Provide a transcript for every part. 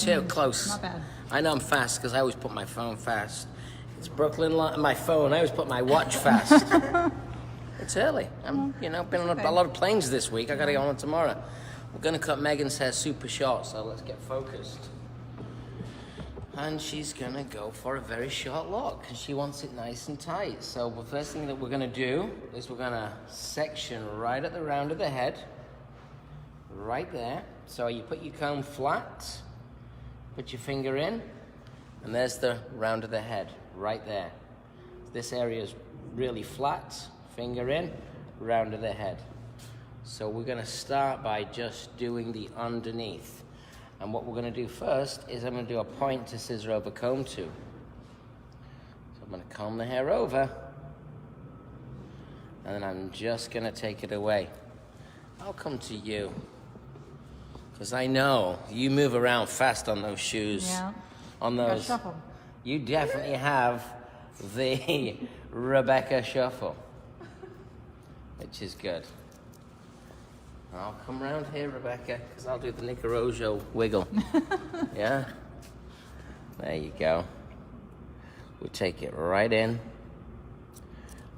Too close. Not bad. I know I'm fast because I always put my phone fast. It's Brooklyn, my phone. I always put my watch fast. It's early. I'm, been on a lot of planes this week. I got to go on tomorrow. We're going to cut Megan's hair super short, so let's get focused. And she's going to go for a very short lock because she wants it nice and tight. So the first thing that we're going to do is we're going to section right at the round of the head. Right there. So you put your comb flat, put your finger in, and there's the round of the head right there. This area is really flat, finger in, round of the head. So we're going to start by just doing the underneath. And what we're going to do first is I'm going to do a point to scissor over comb to. So I'm going to comb the hair over, and then I'm just going to take it away. I'll come to you, because I know you move around fast on those shoes. Yeah. On those. Shuffle. You definitely have the Rebecca shuffle, which is good. I'll come around here, Rebecca, because I'll do the Nicarajo wiggle. Yeah? There you go. We'll take it right in.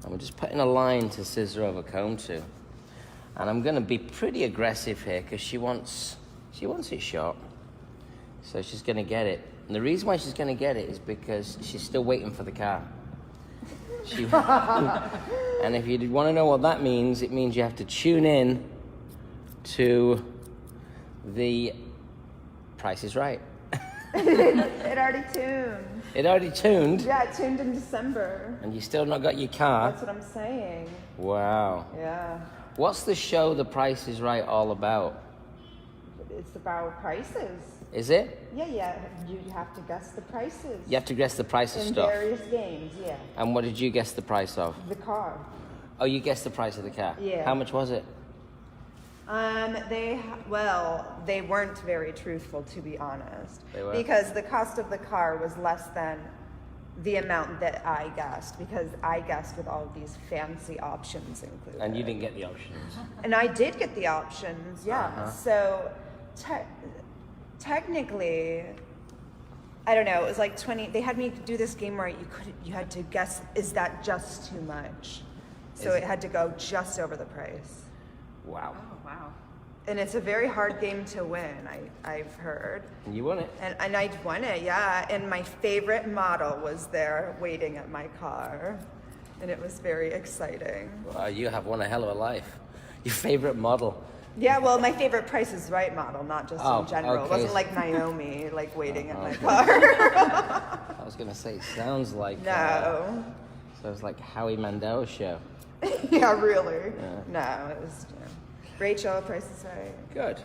And we're just putting a line to scissor over comb to. And I'm going to be pretty aggressive here because she wants it short. So she's going to get it. And the reason why she's going to get it is because she's still waiting for the car. And if you want to know what that means, it means you have to tune in to the Price is Right. It already tuned. It already tuned? Yeah, it tuned in December. And you still not got your car? That's what I'm saying. Wow. Yeah. What's the show The Price is Right all about? It's about prices. Is it? Yeah. You have to guess the prices. You have to guess the price of in stuff. various games, yeah. And what did you guess the price of? The car. Oh, you guessed the price of the car? Yeah. How much was it? They weren't very truthful, to be honest. They were? Because the cost of the car was less than the amount that I guessed, because I guessed with all of these fancy options included. And you didn't get the options. And I did get the options, yeah. Uh-huh. So technically, I don't know, it was like 20, they had me do this game where you had to guess, is that just too much? So it had to go just over the price. Wow. Oh, wow. And it's a very hard game to win, I've heard. And you won it. And I won it, yeah. And my favorite model was there waiting at my car. And it was very exciting. Wow, you have won a hell of a life. Your favorite model. Yeah, well, my favorite Price is Right model, not just in general. Okay. It wasn't like Naomi, like waiting at my car. I was going to say, it sounds like... No. So it's like Howie Mandel's show. Yeah, really. Yeah. No, it was Rachel, Price is Right. Good.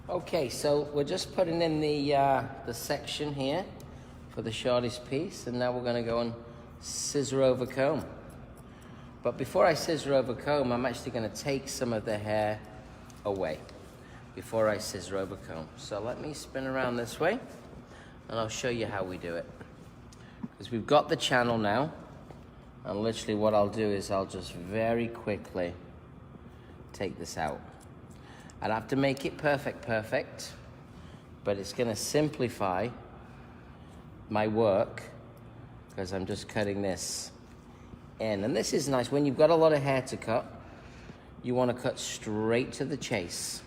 Okay, so we're just putting in the section here for the shortest piece, and now we're going to go and scissor over comb. But before I scissor over comb, I'm actually going to take some of the hair away before I scissor over comb. So let me spin around this way, and I'll show you how we do it. Because we've got the channel now, and literally what I'll do is I'll just very quickly take this out. I don't have to make it perfect, but it's going to simplify my work because I'm just cutting this in. And this is nice. When you've got a lot of hair to cut, you want to cut straight to the chase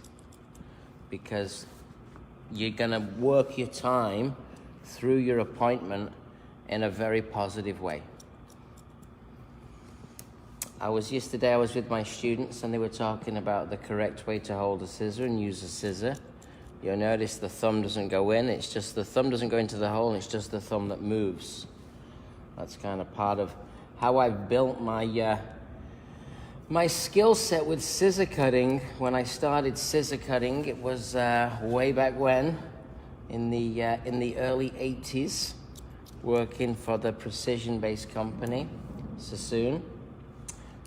because you're going to work your time through your appointment in a very positive way. Yesterday I was with my students and they were talking about the correct way to hold a scissor and use a scissor. You'll notice the thumb doesn't go in, it's just the thumb doesn't go into the hole, it's just the thumb that moves. That's kind of part of how I've built my my skill set with scissor cutting. When I started scissor cutting, it was way back when, in the early 80s, working for the precision-based company, Sassoon.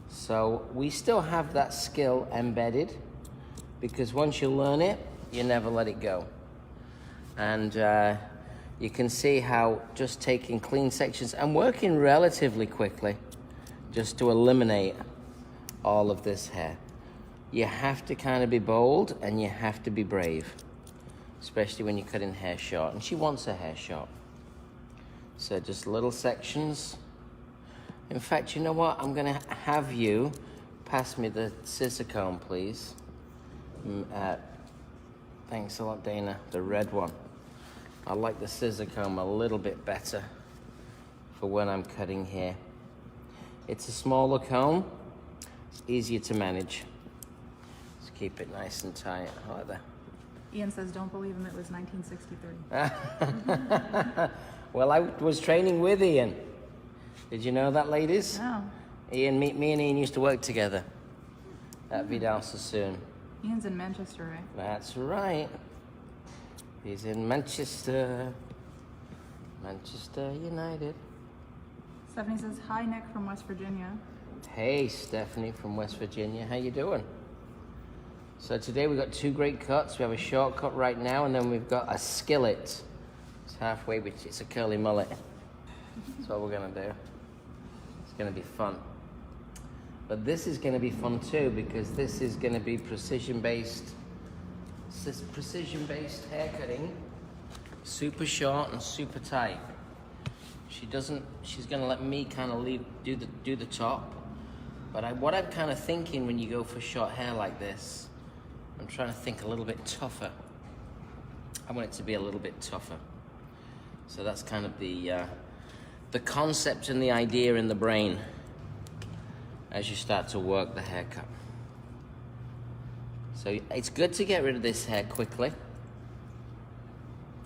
So we still have that skill embedded because once you learn it, you never let it go. And you can see how just taking clean sections and working relatively quickly just to eliminate all of this hair. You have to kind of be bold and you have to be brave. especially when you're cutting hair short. And she wants her hair short. So just little sections. In fact, you know what? I'm gonna have you pass me the scissor comb, please. Thanks a lot, Dana. The red one. I like the scissor comb a little bit better for when I'm cutting hair. It's a smaller comb. It's easier to manage. Just keep it nice and tight like that. Ian says, don't believe him, it was 1963. Well, I was training with Ian. Did you know that, ladies? No. Me and Ian used to work together at Vidal Sassoon. Ian's in Manchester, right? That's right. He's in Manchester. Manchester United. Stephanie says, hi, Nick from West Virginia. Hey, Stephanie from West Virginia. How you doing? So today we've got two great cuts. We have a short cut right now, and then we've got a skillet. It's halfway, but it's a curly mullet. That's what we're gonna do. It's gonna be fun. But this is gonna be fun too, because this is gonna be precision-based hair cutting. Super short and super tight. She's gonna let me kind of do the top. But what I'm kind of thinking when you go for short hair like this, I'm trying to think a little bit tougher. I want it to be a little bit tougher. So that's kind of the concept and the idea in the brain as you start to work the haircut. So it's good to get rid of this hair quickly,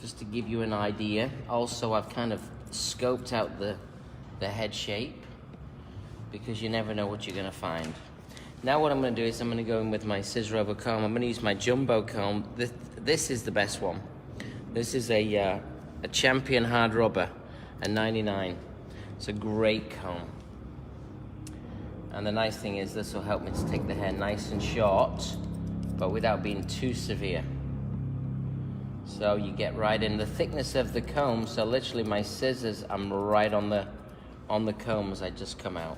just to give you an idea. Also, I've kind of scoped out the head shape, because you never know what you're gonna find. Now what I'm gonna do is I'm gonna go in with my scissor over comb. I'm gonna use my jumbo comb. This is the best one. This is a Champion hard rubber, a 99. It's a great comb. And the nice thing is this will help me to take the hair nice and short, but without being too severe. So you get right in the thickness of the comb, so literally my scissors, I'm right on the comb as I just come out.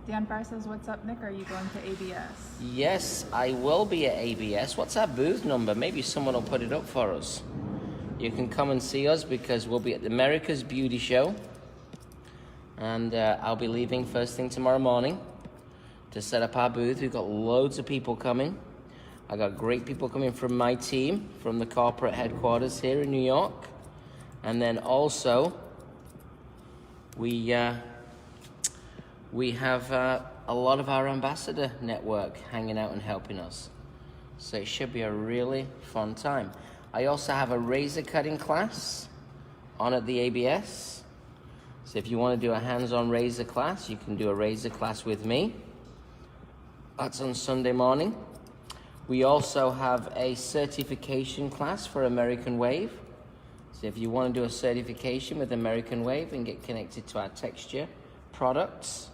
Dan Farr says, what's up, Nick? Are you going to ABS? Yes, I will be at ABS. What's our booth number? Maybe someone will put it up for us. You can come and see us because we'll be at the America's Beauty Show. And I'll be leaving first thing tomorrow morning to set up our booth. We've got loads of people coming. I got great people coming from my team, from the corporate headquarters here in New York. And then also, we have a lot of our ambassador network hanging out and helping us. So it should be a really fun time. I also have a razor cutting class on at the ABS. So if you want to do a hands-on razor class, you can do a razor class with me. That's on Sunday morning. We also have a certification class for American Wave. So if you want to do a certification with American Wave and get connected to our texture products,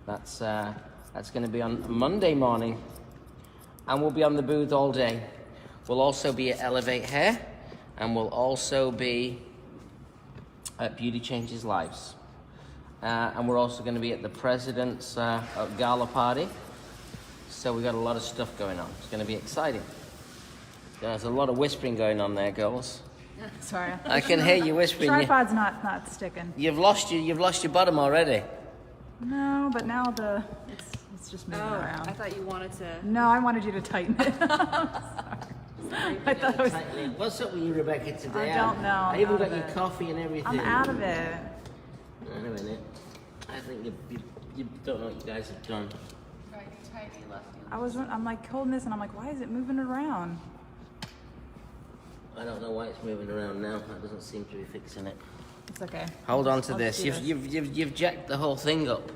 that's going to be on Monday morning. And we'll be on the booth all day. We'll also be at Elevate Hair, and we'll also be at Beauty Changes Lives. And we're also going to be at the President's Gala Party. So we got a lot of stuff going on. It's going to be exciting. There's a lot of whispering going on there, girls. Sorry. I can hear you whispering. Tripod's not sticking. You've lost your bottom already. No, but now it's just moving around. I thought you wanted to. No, I wanted you to tighten it. Sorry. I thought it was. What's up with you, Rebecca, today? I don't know. I even got Out of your it. coffee and everything. I'm out of it. Wait a minute. I think you don't know what you guys have done. Right, tighty lefty. I'm like holding this and I'm like, why is it moving around? I don't know why it's moving around now. That doesn't seem to be fixing it. It's okay. Hold on to I'll this. do this. You've jacked the whole thing up.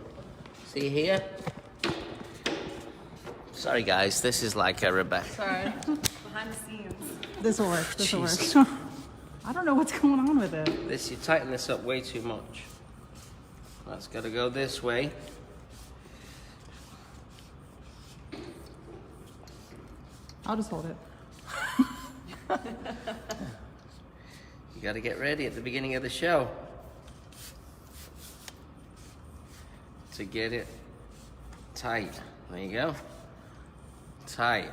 See here? Sorry guys, this is like a Rebecca. Sorry. Behind the scenes. This will work. This will work. Jesus. I don't know what's going on with it. You tighten this up way too much. That's got to go this way. I'll just hold it. You got to get ready at the beginning of the show to get it tight. There you go. Tight.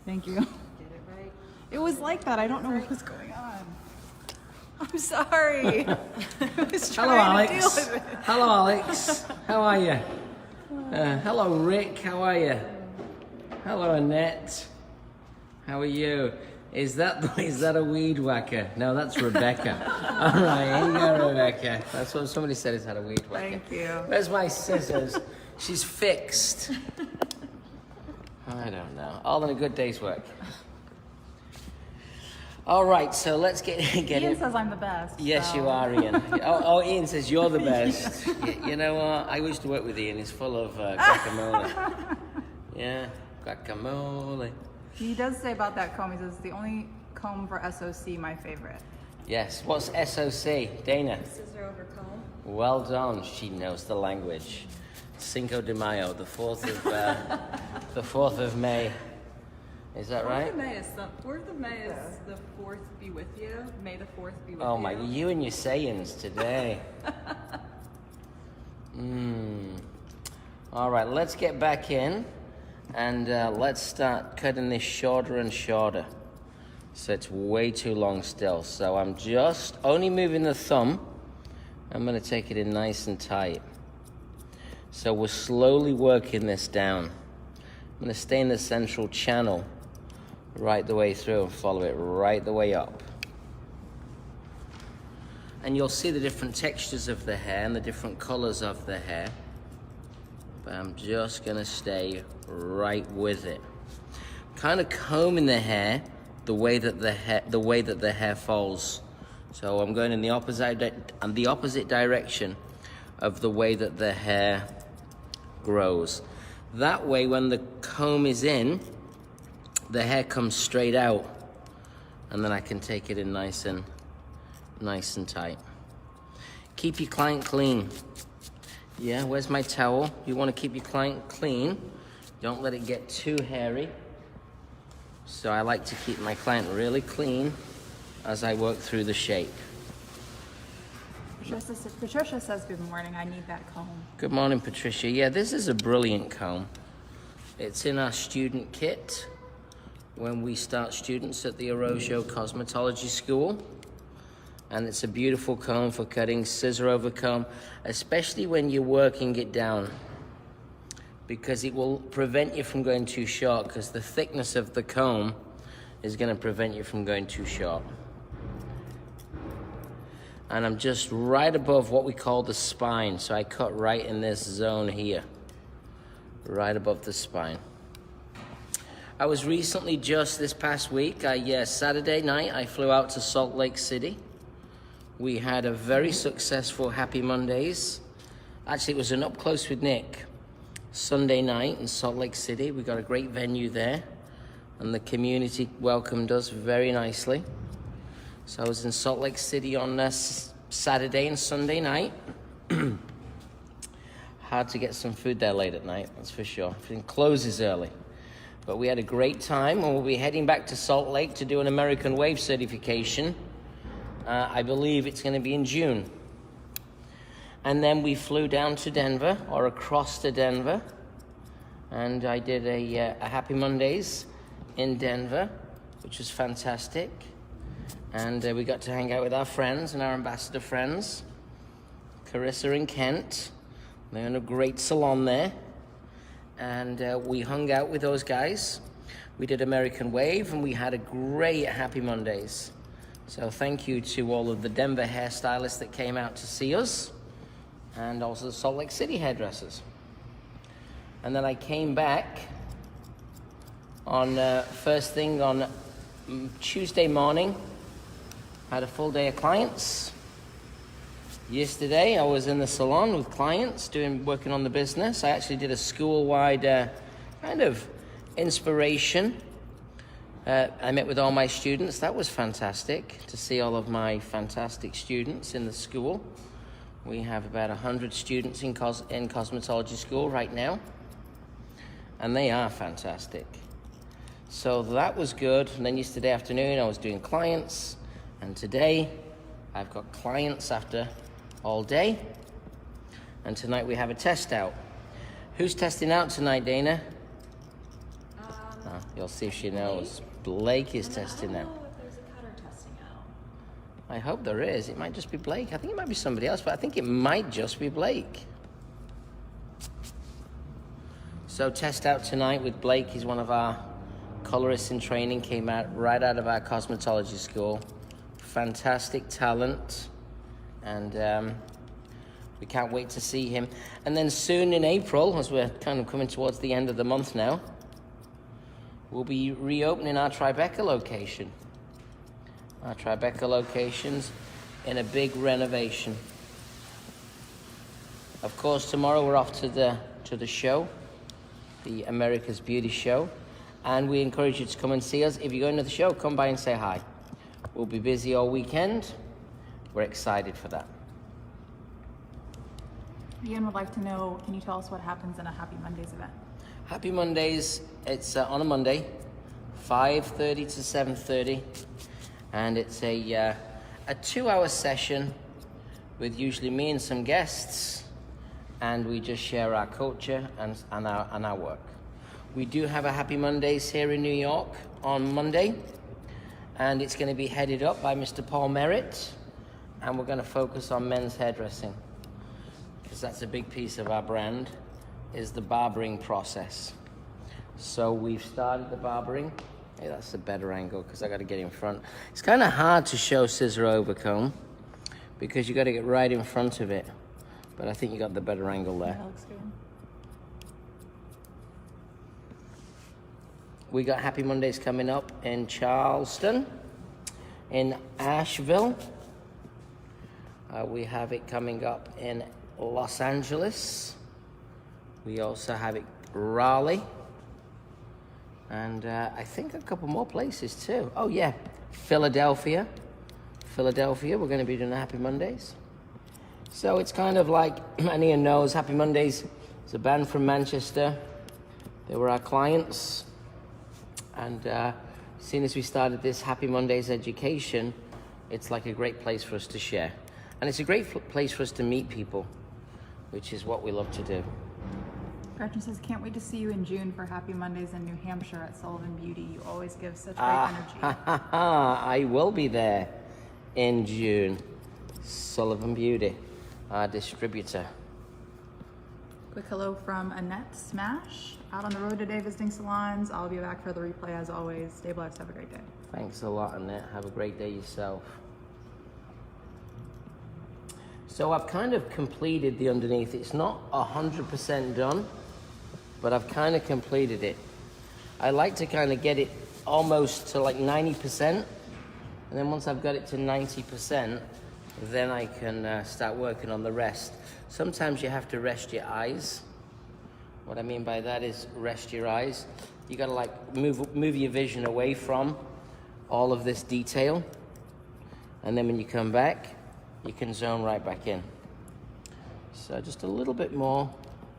Thank you. Get it right. It was like that. I don't know what was going on. I'm sorry. I was Hello, trying to Alex. deal with it. Hello, Alex. How are you? Hello, Rick. How are you? Hello, Annette. How are you? Is that a weed whacker? No, that's Rebecca. All right, here you go, Rebecca. That's what somebody said. Is that a weed whacker? Thank you. Where's my scissors? She's fixed. I don't know. All in a good day's work. All right, so let's get Ian in. says I'm the best. Yes, so. you are, Ian. Oh, Ian says you're the best. You know what? I used to work with Ian. He's full of guacamole. Yeah, guacamole. He does say about that comb, he says the only comb for SOC my favorite. Yes. What's SOC? Dana. Scissor over comb. Well done. She knows the language. Cinco de Mayo, the 4th of May. Is that right? 4th of May is the 4th be with you. May the 4th be with you. Oh my, you and your sayings today. All right, let's get back in and let's start cutting this shorter and shorter. So it's way too long still. So I'm just only moving the thumb. I'm gonna take it in nice and tight. So we're slowly working this down. I'm gonna stay in the central channel right the way through and follow it right the way up. And you'll see the different textures of the hair and the different colors of the hair. But I'm just gonna stay right with it. Kind of combing the hair the way that the hair falls. So I'm going in the opposite direction of the way that the hair grows. That way, when the comb is in, the hair comes straight out, and then I can take it in nice and tight. Keep your client clean. Yeah, where's my towel? You want to keep your client clean. Don't let it get too hairy. So I like to keep my client really clean as I work through the shape. Patricia says good morning. I need that comb. Good morning, Patricia. Yeah, this is a brilliant comb. It's in our student kit when we start students at the Arrojo Cosmetology School. And it's a beautiful comb for cutting, scissor over comb, especially when you're working it down, because it will prevent you from going too short, because the thickness of the comb is going to prevent you from going too short. And I'm just right above what we call the spine, so I cut right in this zone here, right above the spine. I was recently, just this past week, Saturday night, I flew out to Salt Lake City. We had a very successful Happy Mondays. Actually, it was an Up Close with Nick Sunday night in Salt Lake City. We got a great venue there, and the community welcomed us very nicely. So I was in Salt Lake City on Saturday and Sunday night. Hard to get some food there late at night, that's for sure. Everything closes early. But we had a great time, and we'll be heading back to Salt Lake to do an American Wave certification. I believe it's going to be in June. And then we flew down to Denver, or across to Denver. And I did a Happy Mondays in Denver, which was fantastic. And we got to hang out with our friends and our ambassador friends, Carissa and Kent. They're in a great salon there. And we hung out with those guys. We did American Wave, and we had a great Happy Mondays. So thank you to all of the Denver hairstylists that came out to see us, and also the Salt Lake City hairdressers. And then I came back on first thing on Tuesday morning. Had a full day of clients. Yesterday I was in the salon with clients working on the business. I actually did a school-wide kind of inspiration. I met with all my students. That was fantastic to see all of my fantastic students in the school. We have about 100 students in cosmetology school right now, and they are fantastic. So that was good. And then yesterday afternoon I was doing clients, and today I've got clients after all day, and tonight we have a test out. Who's testing out tonight, Dana? You'll see if she knows. Blake is testing I out. don't know if there's a cutter testing out. I hope there is. It might just be Blake. I think it might be somebody else, but I think it might just be Blake. So test out tonight with Blake. He's one of our colorists in training, came out right out of our cosmetology school. Fantastic talent. And we can't wait to see him. And then soon in April, as we're kind of coming towards the end of the month now, we'll be reopening our Tribeca location. Our Tribeca location's in a big renovation. Of course, tomorrow we're off to the show, the America's Beauty Show, and we encourage you to come and see us. If you're going to the show, come by and say hi. We'll be busy all weekend. We're excited for that. Ian would like to know, can you tell us what happens in a Happy Mondays event? Happy Mondays, it's on a Monday, 5:30 to 7:30, and it's a 2-hour session with usually me and some guests, and we just share our culture and our work. We do have a Happy Mondays here in New York on Monday, and it's going to be headed up by Mr. Paul Merritt, and we're going to focus on men's hairdressing, because that's a big piece of our brand, is the barbering process. So we've started the barbering. Hey, that's a better angle because I got to get in front. It's kind of hard to show scissor over comb because you got to get right in front of it. But I think you got the better angle there. That looks good. We got Happy Mondays coming up in Charleston, in Asheville. We have it coming up in Los Angeles. We also have it Raleigh. And I think a couple more places too. Oh yeah, Philadelphia. Philadelphia, we're going to be doing Happy Mondays. So it's kind of like, and Ian knows, Happy Mondays is a band from Manchester. They were our clients. And as soon as we started this Happy Mondays education, it's like a great place for us to share. And it's a great place for us to meet people, which is what we love to do. Gretchen says, can't wait to see you in June for Happy Mondays in New Hampshire at Sullivan Beauty. You always give such great energy. I will be there in June. Sullivan Beauty, our distributor. Quick hello from Annette Smash. Out on the road today visiting salons. I'll be back for the replay as always. Stay blessed. Have a great day. Thanks a lot, Annette. Have a great day yourself. So I've kind of completed the underneath. It's not 100% done, but I've kind of completed it. I like to kind of get it almost to like 90%, and then once I've got it to 90%, then I can start working on the rest. Sometimes you have to rest your eyes. What I mean by that is rest your eyes. You gotta like move your vision away from all of this detail, and then when you come back, you can zone right back in. So just a little bit more,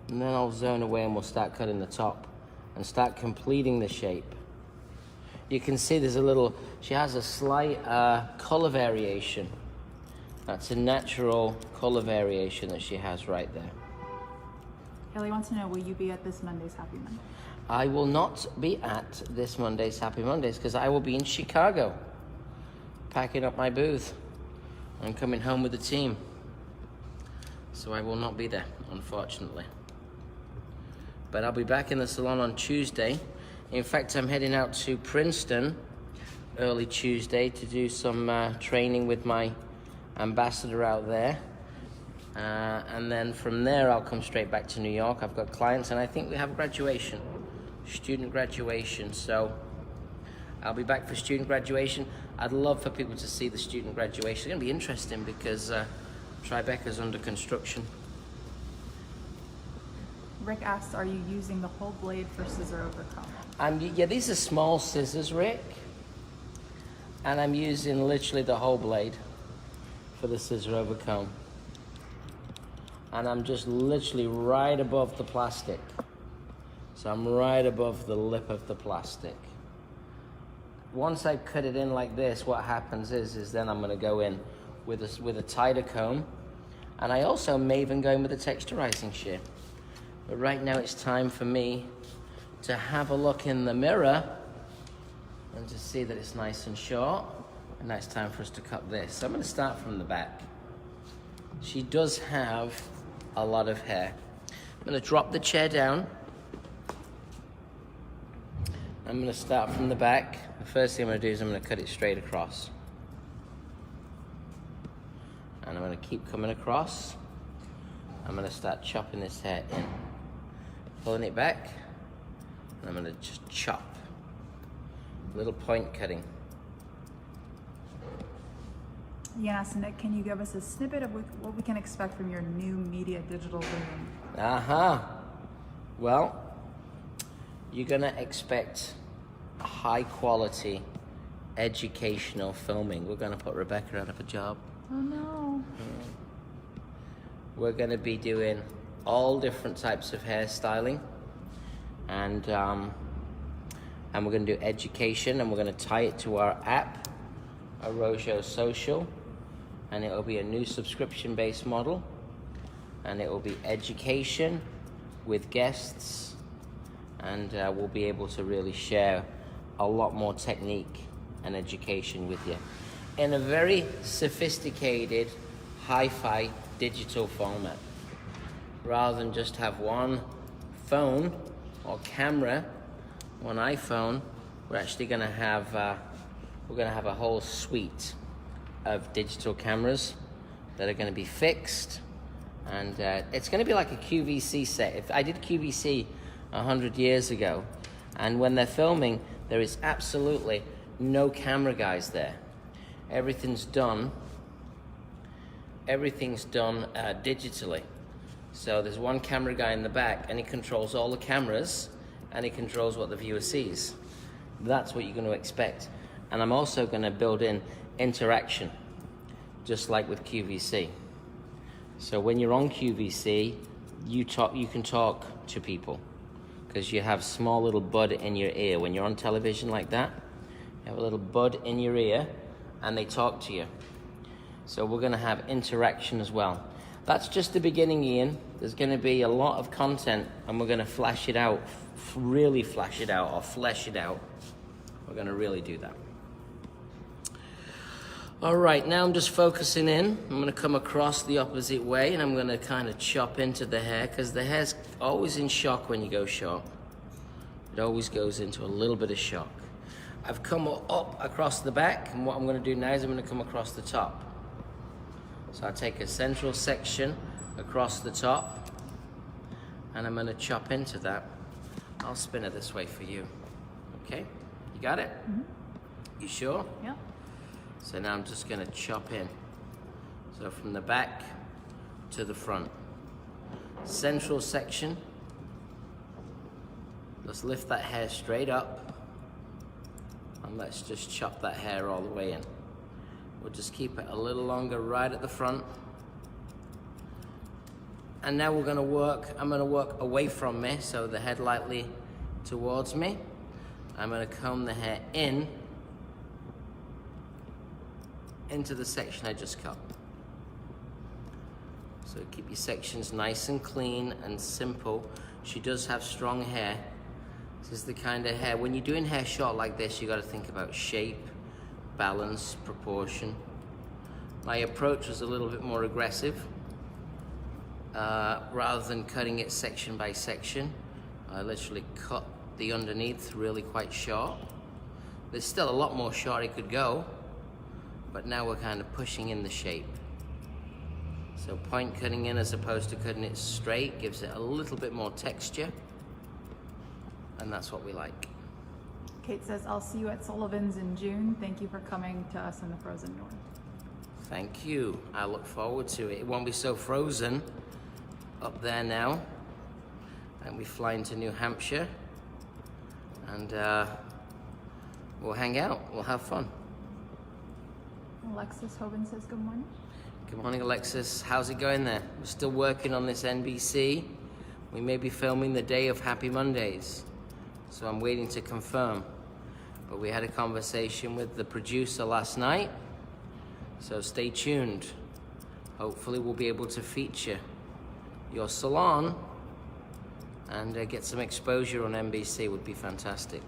and then I'll zone away and we'll start cutting the top and start completing the shape. You can see there's a little, she has a slight color variation. That's a natural color variation that she has right there. Kelly wants to know, will you be at this Monday's Happy Monday? I will not be at this Monday's Happy Mondays because I will be in Chicago, packing up my booth and coming home with the team. So I will not be there, unfortunately. But I'll be back in the salon on Tuesday. In fact, I'm heading out to Princeton early Tuesday to do some training with my ambassador out there. And then from there, I'll come straight back to New York. I've got clients, and I think we have graduation, student graduation. So I'll be back for student graduation. I'd love for people to see the student graduation. It's going to be interesting because Tribeca's under construction. Rick asks, are you using the whole blade for scissor over comb? Yeah, these are small scissors, Rick. And I'm using literally the whole blade for the scissor over comb. And I'm just literally right above the plastic. So I'm right above the lip of the plastic. Once I cut it in like this, what happens is then I'm gonna go in with a tighter comb. And I also may even go in with a texturizing shear. But right now it's time for me to have a look in the mirror and to see that it's nice and short. And now it's time for us to cut this. So I'm going to start from the back. She does have a lot of hair. I'm going to drop the chair down. I'm going to start from the back. The first thing I'm going to do is I'm going to cut it straight across. And I'm going to keep coming across. I'm going to start chopping this hair in. Pulling it back. And I'm going to just chop. Little point cutting. Yanis and Nick, can you give us a snippet of what we can expect from your new media digital vision? Well, you're gonna expect high quality educational filming. We're gonna put Rebecca out of a job. Oh no. We're gonna be doing all different types of hairstyling, and we're gonna do education, and we're gonna tie it to our app, Arojo Social. And it will be a new subscription-based model, and it will be education with guests, and we'll be able to really share a lot more technique and education with you in a very sophisticated, hi-fi digital format. Rather than just have one phone or camera, one iPhone, we're actually going to have a whole suite of digital cameras that are going to be fixed, and it's going to be like a QVC set. If I did QVC 100 years ago, and when they're filming, there is absolutely no camera guys there. Everything's done digitally. So there's one camera guy in the back, and he controls all the cameras, and he controls what the viewer sees. That's what you're going to expect. And I'm also going to build in interaction, just like with QVC. So when you're on QVC, you can talk to people because you have small little bud in your ear. When you're on television like that, you have a little bud in your ear and they talk to you. So we're going to have interaction as well. That's just the beginning, Ian. There's going to be a lot of content, and we're going to flash it out, really flash it out or flesh it out. We're going to really do that. All right, now I'm just focusing in. I'm going to come across the opposite way, and I'm going to kind of chop into the hair, because the hair's always in shock when you go short. It always goes into a little bit of shock. I've come up across the back, and what I'm going to do now is I'm going to come across the top. So I take a central section across the top, and I'm going to chop into that. I'll spin it this way for you. Okay? You got it? Mm-hmm. You sure? Yep. So now I'm just going to chop in. So from the back to the front. Central section. Let's lift that hair straight up. And let's just chop that hair all the way in. We'll just keep it a little longer right at the front. And now we're going to work, I'm going to work away from me, so the head lightly towards me. I'm going to comb the hair in into the section I just cut. So keep your sections nice and clean and simple. She does have strong hair. This is the kind of hair, when you're doing hair short like this, you got to think about shape, balance, proportion. My approach was a little bit more aggressive. Rather than cutting it section by section, I literally cut the underneath really quite short. There's still a lot more short it could go, but now we're kind of pushing in the shape. So point cutting in as opposed to cutting it straight gives it a little bit more texture, and that's what we like. Kate says, I'll see you at Sullivan's in June. Thank you for coming to us in the frozen north. Thank you. I look forward to it. It won't be so frozen up there now. And we fly into New Hampshire, and we'll hang out. We'll have fun. Alexis Hoban says good morning. Good morning, Alexis. How's it going there? We're still working on this NBC. We may be filming the day of Happy Mondays, so I'm waiting to confirm. But we had a conversation with the producer last night, so stay tuned. Hopefully we'll be able to feature your salon and get some exposure on NBC. Would be fantastic.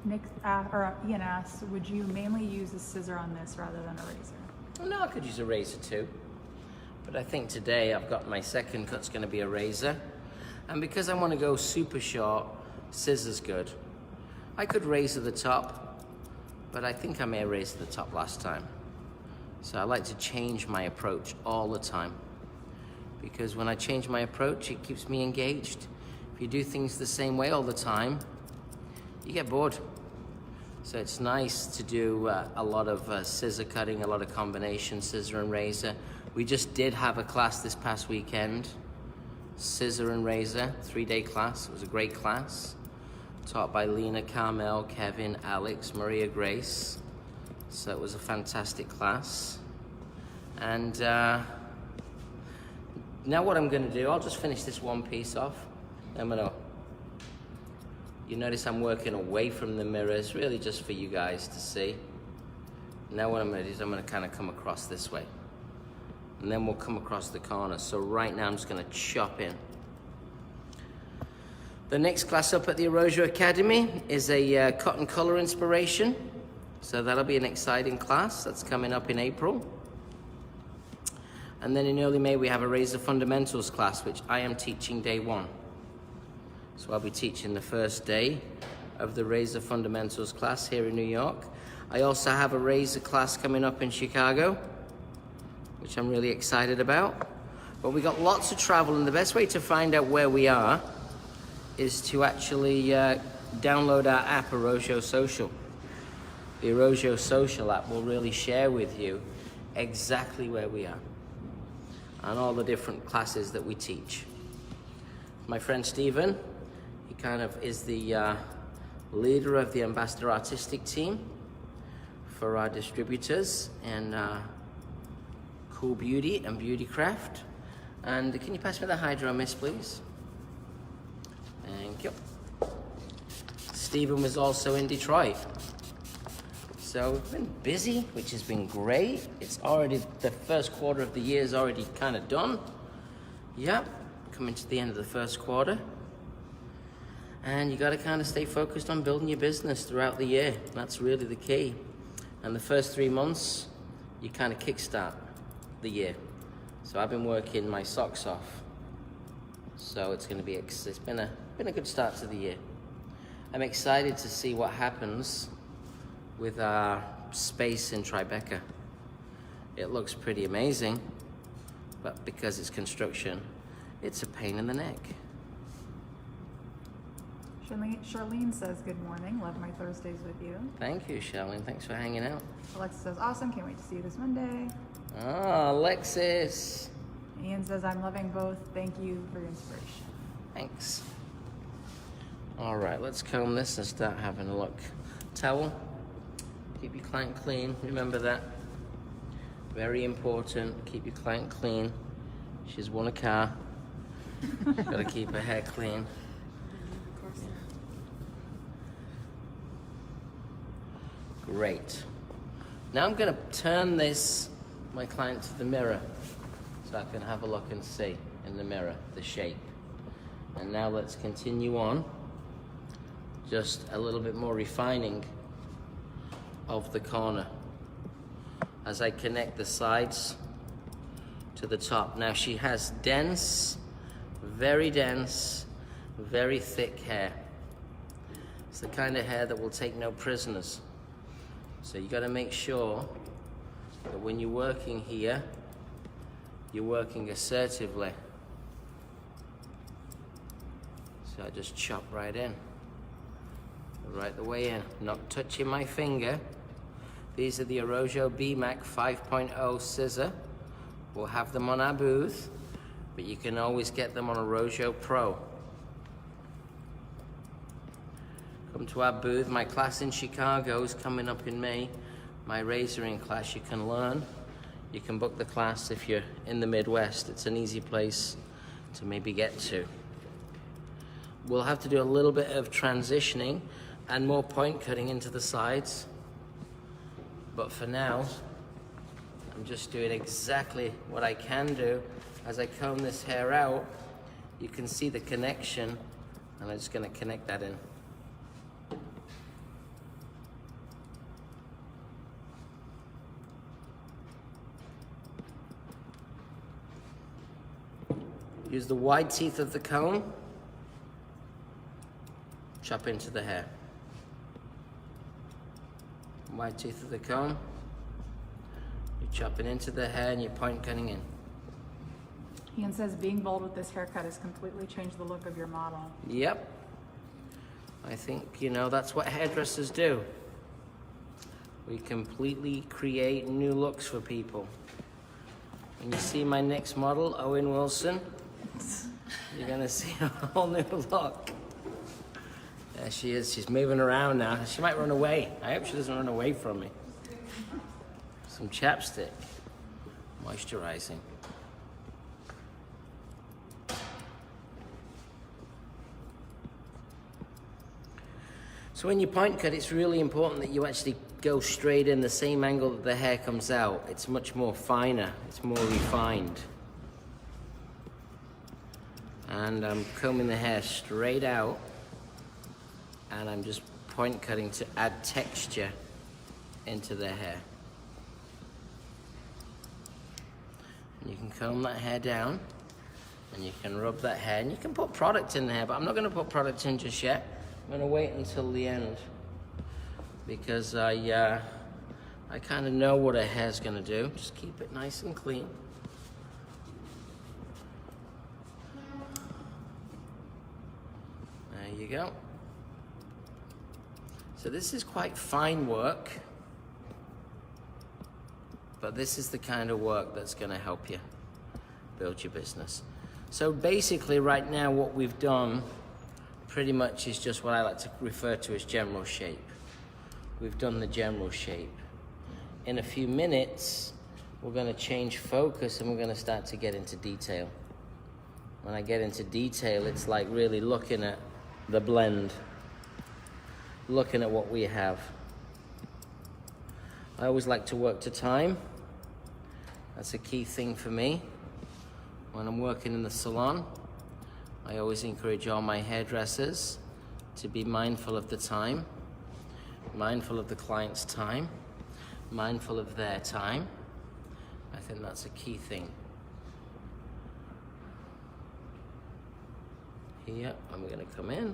Nick or Ian asks, would you mainly use a scissor on this rather than a razor? Well, no, I could use a razor too. But I think today I've got my second cut's going to be a razor. And because I want to go super short, scissors good. I could razor the top, but I think I may have razored the top last time. So I like to change my approach all the time. Because when I change my approach, it keeps me engaged. If you do things the same way all the time, you get bored. So it's nice to do a lot of scissor cutting, a lot of combination scissor and razor. We just did have a class this past weekend, scissor and razor, 3-day class. It was a great class, taught by Lena, Carmel, Kevin, Alex, Maria Grace. So it was a fantastic class. And now what I'm gonna do, I'll just finish this one piece off. You notice I'm working away from the mirrors, really just for you guys to see. Now what I'm gonna do is I'm gonna kind of come across this way. And then we'll come across the corner. So right now I'm just gonna chop in. The next class up at the Arosio Academy is a cotton color inspiration. So that'll be an exciting class. That's coming up in April. And then in early May we have a Razor Fundamentals class, which I am teaching day 1. So I'll be teaching the first day of the Razor Fundamentals class here in New York. I also have a razor class coming up in Chicago, which I'm really excited about. But we got lots of travel, and the best way to find out where we are is to actually download our app, Arosio Social. The Arosio Social app will really share with you exactly where we are and all the different classes that we teach. My friend Stephen, he kind of is the leader of the Ambassador Artistic team for our distributors and Cool Beauty and Beauty Craft. And can you pass me the Hydro Mist, please? Thank you. Stephen was also in Detroit. So we've been busy, which has been great. It's already, the first quarter of the year is already kind of done. Yep, coming to the end of the first quarter. And you gotta kind of stay focused on building your business throughout the year. That's really the key. And the first 3 months, you kind of kickstart the year. So I've been working my socks off. So it's gonna be, it's been a good start to the year. I'm excited to see what happens with our space in Tribeca. It looks pretty amazing, but because it's construction, it's a pain in the neck. Charlene says, good morning, love my Thursdays with you. Thank you, Charlene, thanks for hanging out. Alexa says, awesome, can't wait to see you this Monday. Ah, Alexis. Ian says, I'm loving both, thank you for your inspiration. Thanks. All right, let's comb this and start having a look. Towel, keep your client clean, remember that. Very important, keep your client clean. She's won a car. Gotta keep her hair clean. Great. Now I'm gonna turn my client to the mirror so I can have a look and see in the mirror the shape. And now let's continue on. Just a little bit more refining of the corner as I connect the sides to the top. Now she has dense, very thick hair. It's the kind of hair that will take no prisoners. So you gotta make sure that when you're working here, you're working assertively. So I just chop right in, right the way in, not touching my finger. These are the Arosio BMAC 5.0 scissor. We'll have them on our booth, but you can always get them on Arosio Pro. Come to our booth. My class in Chicago is coming up in May. My razoring class, you can learn. You can book the class if you're in the Midwest. It's an easy place to maybe get to. We'll have to do a little bit of transitioning and more point cutting into the sides. But for now, I'm just doing exactly what I can do. As I comb this hair out, you can see the connection, and I'm just gonna connect that in. Use the wide teeth of the comb. Chop into the hair. Wide teeth of the comb. You're chopping into the hair and you're point cutting in. Ian says being bold with this haircut has completely changed the look of your model. Yep. I think, you know, that's what hairdressers do. We completely create new looks for people. When you see my next model, Owen Wilson, you're gonna see a whole new look. There she is, she's moving around now. She might run away. I hope she doesn't run away from me. Some chapstick, moisturizing. So when you point cut, it's really important that you actually go straight in the same angle that the hair comes out. It's much more finer, it's more refined. And I'm combing the hair straight out, and I'm just point cutting to add texture into the hair. And you can comb that hair down, and you can rub that hair, and you can put product in the hair, but I'm not going to put product in just yet. I'm going to wait until the end, because I kind of know what a hair's going to do. Just keep it nice and clean. There you go. So this is quite fine work, but this is the kind of work that's going to help you build your business. So basically right now what we've done pretty much is just what I like to refer to as general shape. We've done the general shape. In a few minutes, we're going to change focus and we're going to start to get into detail. When I get into detail, it's like really looking at the blend, looking at what we have. I always like to work to time. That's a key thing for me. When I'm working in the salon, I always encourage all my hairdressers to be mindful of the time, mindful of the client's time, mindful of their time. I think that's a key thing. Here, I'm gonna come in.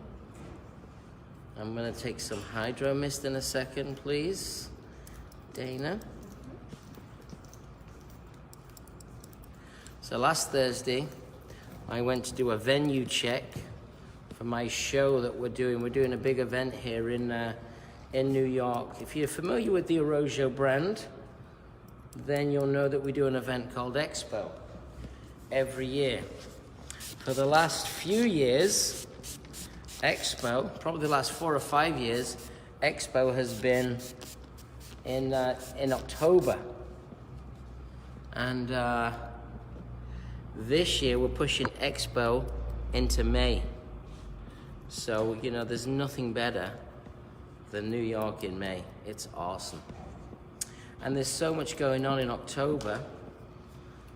I'm gonna take some hydro mist in a second, please, Dana. So last Thursday, I went to do a venue check for my show that we're doing. We're doing a big event here in New York. If you're familiar with the Arrojo brand, then you'll know that we do an event called Expo every year. For the last few years, Expo, probably the last 4 or 5 years, Expo has been in October. And this year we're pushing Expo into May. So, you know, there's nothing better than New York in May. It's awesome. And there's so much going on in October,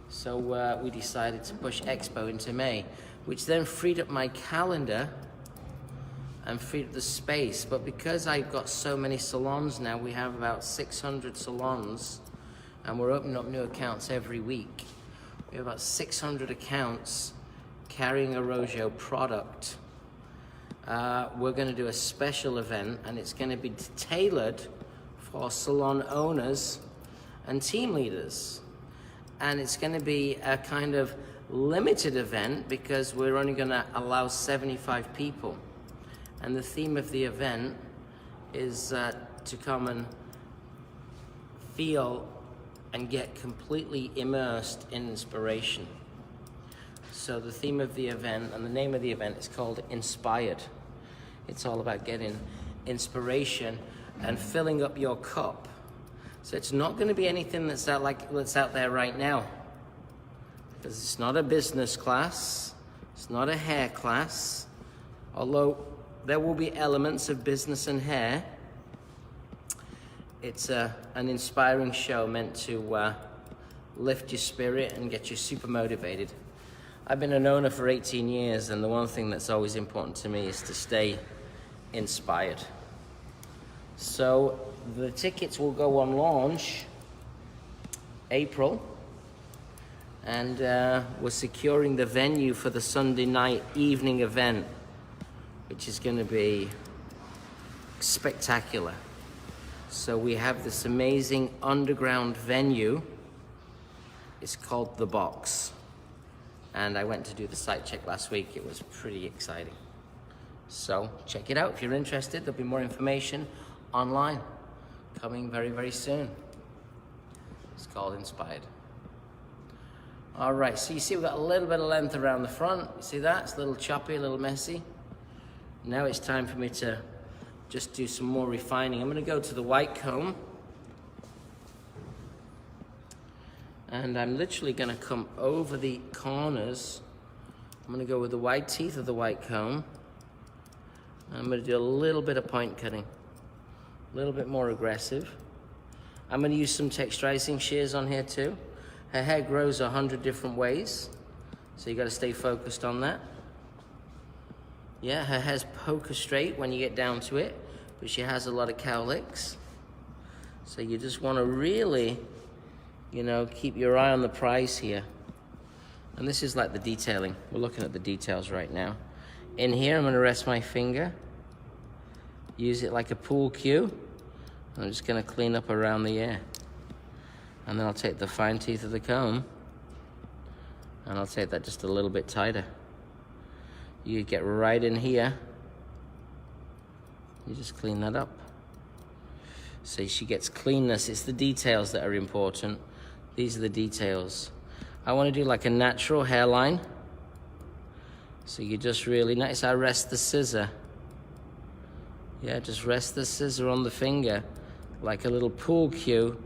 so we decided to push Expo into May, which then freed up my calendar and freed up the space. But because I've got so many salons now, we have about 600 salons, and we're opening up new accounts every week. We have about 600 accounts carrying Arrojo product. We're going to do a special event, and it's going to be tailored for salon owners and team leaders. And it's going to be a kind of limited event because we're only going to allow 75 people. And the theme of the event is to come and feel and get completely immersed in inspiration. So the theme of the event and the name of the event is called Inspired. It's all about getting inspiration and filling up your cup. So it's not going to be anything that's out there right now, because it's not a business class, it's not a hair class, although there will be elements of business and hair. It's an inspiring show meant to lift your spirit and get you super motivated. I've been an owner for 18 years, and the one thing that's always important to me is to stay inspired. So the tickets will go on launch April, And we're securing the venue for the Sunday night evening event, which is going to be spectacular. So we have this amazing underground venue. It's called The Box. And I went to do the site check last week. It was pretty exciting. So check it out if you're interested. There'll be more information online coming very, very soon. It's called Inspired. All right, so you see we've got a little bit of length around the front. You see that? It's a little choppy, a little messy. Now it's time for me to just do some more refining. I'm going to go to the white comb. And I'm literally going to come over the corners. I'm going to go with the wide teeth of the white comb. I'm going to do a little bit of point cutting. A little bit more aggressive. I'm going to use some texturizing shears on here too. Her hair grows 100 different ways, so you got to stay focused on that. Yeah, her hair's poker straight when you get down to it, but she has a lot of cowlicks. So you just want to really, you know, keep your eye on the prize here. And this is like the detailing. We're looking at the details right now. In here, I'm going to rest my finger. Use it like a pool cue. I'm just going to clean up around the ear. And then I'll take the fine teeth of the comb and I'll take that just a little bit tighter. You get right in here. You just clean that up. So she gets cleanness. It's the details that are important. These are the details. I want to do like a natural hairline. So you just really, notice I rest the scissor. Yeah, just rest the scissor on the finger like a little pool cue.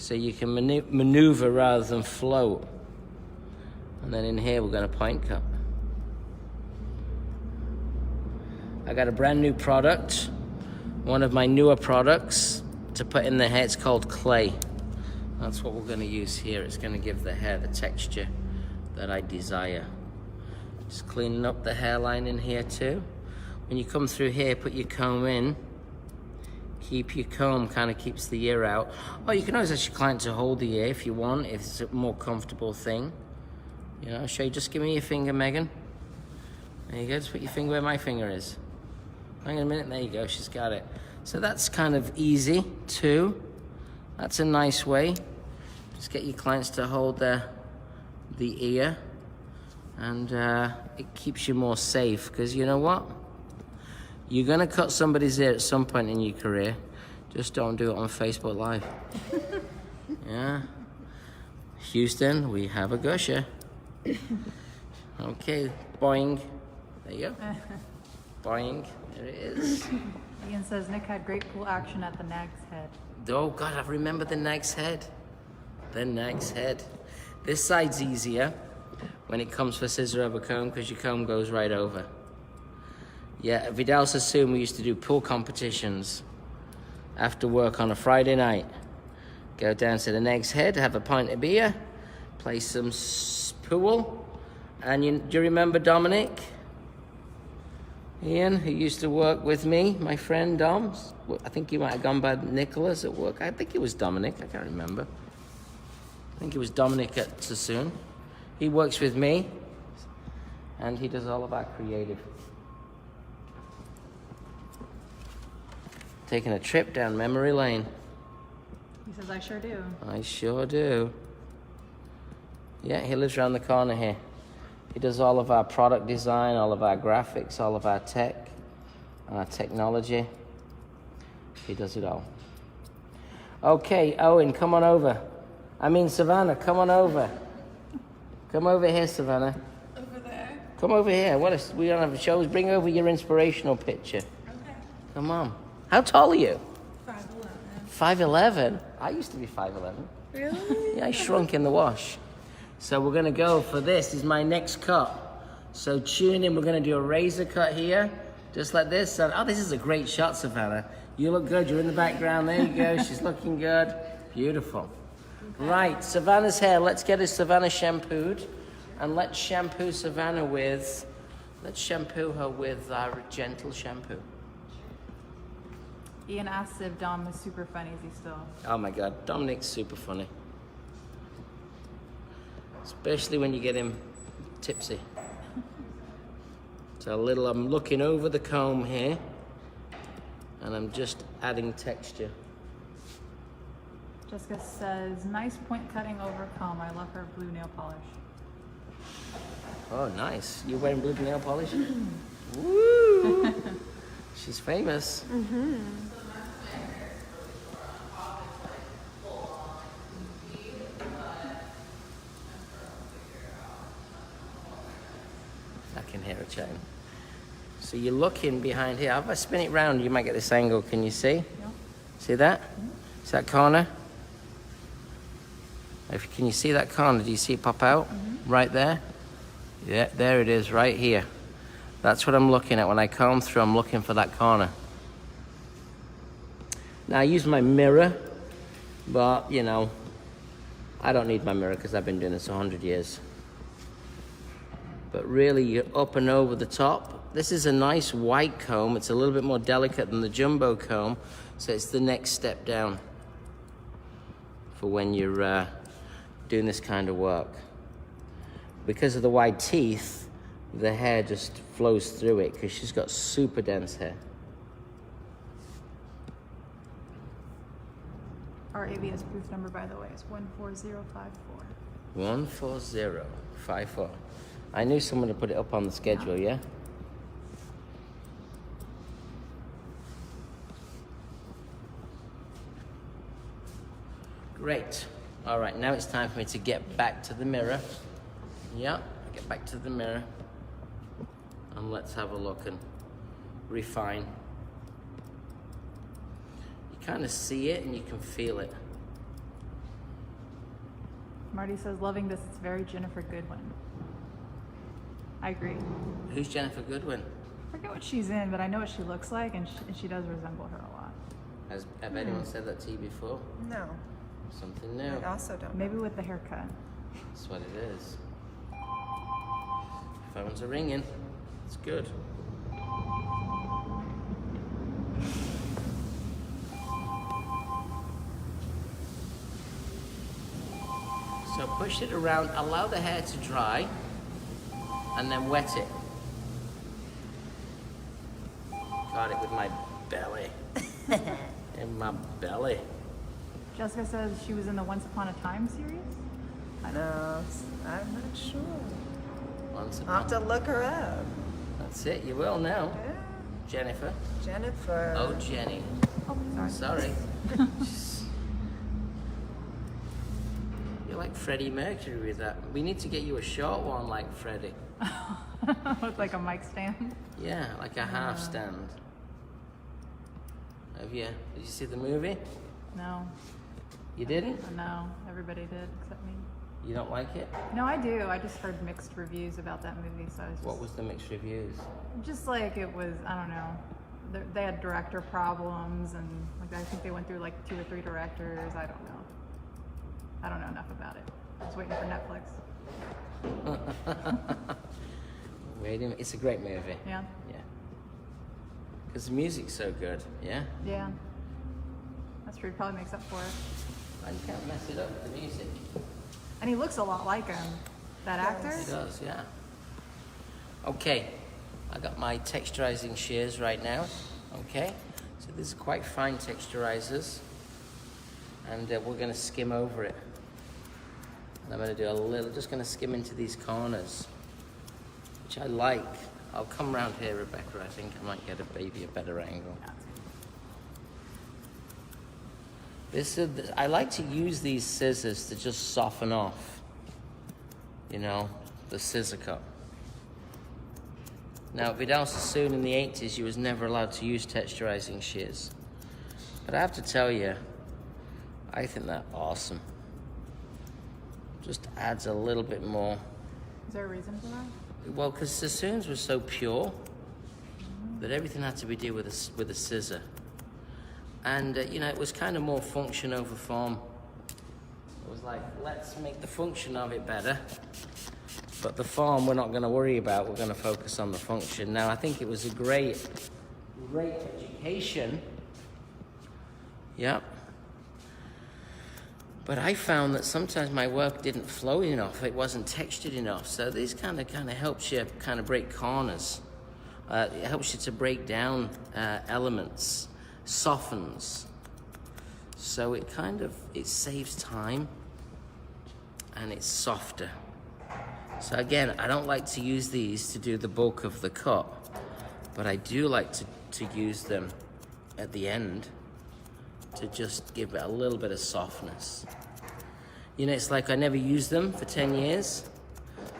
So you can maneuver rather than float. And then in here, we're going to point cut. I got a brand new product, one of my newer products to put in the hair. It's called clay. That's what we're going to use here. It's going to give the hair the texture that I desire. Just cleaning up the hairline in here too. When you come through here, put your comb in. Keep your comb, kind of keeps the ear out. Oh, you can always ask your client to hold the ear if you want, if it's a more comfortable thing. You know, show you, just give me your finger, Megan. There you go, just put your finger where my finger is. Hang on a minute, there you go, she's got it. So that's kind of easy too. That's a nice way. Just get your clients to hold the ear, and it keeps you more safe, because you know what? You're going to cut somebody's ear at some point in your career. Just don't do it on Facebook Live. Yeah. Houston, we have a gusher. Okay, boing. There you go. Boing. There it is. Ian says Nick had great pool action at the Nag's Head. Oh, God, I remember the Nag's Head. The Nag's Head. This side's easier when it comes for scissor over comb, because your comb goes right over. Yeah, at Vidal Sassoon, we used to do pool competitions after work on a Friday night. Go down to the Nag's Head, have a pint of beer, play some pool. And do you remember Dominic? Ian, who used to work with me, my friend Dom. I think he might have gone by Nicholas at work. I think it was Dominic, I can't remember. I think it was Dominic at Sassoon. He works with me, and he does all of our creative. Taking a trip down memory lane. He says, I sure do. I sure do. Yeah, he lives around the corner here. He does all of our product design, all of our graphics, all of our tech, our technology. He does it all. Okay, Owen, come on over. I mean, Savannah, come on over. Come over here, Savannah. Over there? Come over here. We don't have a show. Bring over your inspirational picture. Okay. Come on. How tall are you? 5'11". 5'11"? I used to be 5'11". Really? Yeah, I shrunk in the wash. So we're gonna go for this. Is my next cut. So tune in. We're gonna do a razor cut here, just like this. And, oh, this is a great shot, Savannah. You look good. You're in the background. There you go. She's looking good. Beautiful. Okay. Right, Savannah's hair. Let's get his Savannah shampooed, and let's shampoo Savannah with. Let's shampoo her with our gentle shampoo. Ian asks if Dom was super funny. Is he still? Oh my God, Dominic's super funny. especially when you get him tipsy. So I'm looking over the comb here, and I'm just adding texture. Jessica says, nice point cutting over comb. I love her blue nail polish. Oh, nice. You're wearing blue nail polish? Woo! She's famous. I can hear a chain. So you're looking behind here. If I spin it round, you might get this angle. Can you see? Yep. See that? See that corner? Can you see that corner? Do you see it pop out? Right there? Yeah, there it is, right here. That's what I'm looking at. When I comb through, I'm looking for that corner. Now I use my mirror, but you know, I don't need my mirror because I've been doing this 100 years. But really, you're up and over the top. This is a nice white comb. It's a little bit more delicate than the jumbo comb, so it's the next step down for when you're doing this kind of work. Because of the wide teeth, the hair just flows through it because she's got super dense hair. Our ABS proof number, by the way, is 14054. 14054. I knew someone would put it up on the schedule, yeah? Great. All right, now it's time for me to get back to the mirror. Yeah, get back to the mirror. And let's have a look and refine. You kind of see it and you can feel it. Marty says, loving this. It's very Jennifer Goodwin. I agree. Who's Jennifer Goodwin? I forget what she's in, but I know what she looks like, and she does resemble her a lot. Have anyone said that to you before? No. Something new. I also don't know. Maybe with the haircut. That's what it is. Phones are ringing. It's good. So push it around, allow the hair to dry, and then wet it. Got it with my belly. In my belly. Jessica says she was in the Once Upon a Time series. No, I'm not sure. Once I'll have to look her up. That's it, you will now. Yeah. Jennifer. Jennifer. Oh, Jenny. Oh, sorry. Sorry. You're like Freddie Mercury with that. We need to get you a short one like Freddie. With like a mic stand. Yeah, like a half stand. Have you? Did you see the movie? No, You didn't? no, everybody did except me. You don't like it? No, I do. I just heard mixed reviews about that movie, so I was just, What was the mixed reviews? just like it was. I don't know. They had director problems, and like I think they went through like 2 or 3 directors. I don't know. I don't know enough about it. I was waiting for Netflix. Wait a minute. It's a great movie. Yeah. Yeah. Because the music's so good, yeah? Yeah. That's true. Probably makes up for it. And you can't mess it up with the music. And he looks a lot like him. That actor. It does, yeah. Okay, I got my texturizing shears right now. Okay, so these are quite fine texturizers, and we're going to skim over it. And I'm going to do a little, just going to skim into these corners, which I like. I'll come around here, Rebecca. I think I might get a better angle. I like to use these scissors to just soften off, you know, the scissor cut. Now, Vidal Sassoon in the 80s, you was never allowed to use texturizing shears. But I have to tell you, I think they're awesome. Just adds a little bit more. Is there a reason for that? Well, because Sassoons were so pure that everything had to be done with a scissor. And, you know, it was kind of more function over form. It was like, let's make the function of it better. But the form we're not going to worry about. We're going to focus on the function. Now, I think it was a great education. Yep. But I found that sometimes my work didn't flow enough. It wasn't textured enough. So this kind of helps you kind of break corners. It helps you to break down elements, softens. So it saves time and it's softer. So again, I don't like to use these to do the bulk of the cut, but I do like to use them at the end to just give it a little bit of softness. You know, it's like I never used them for 10 years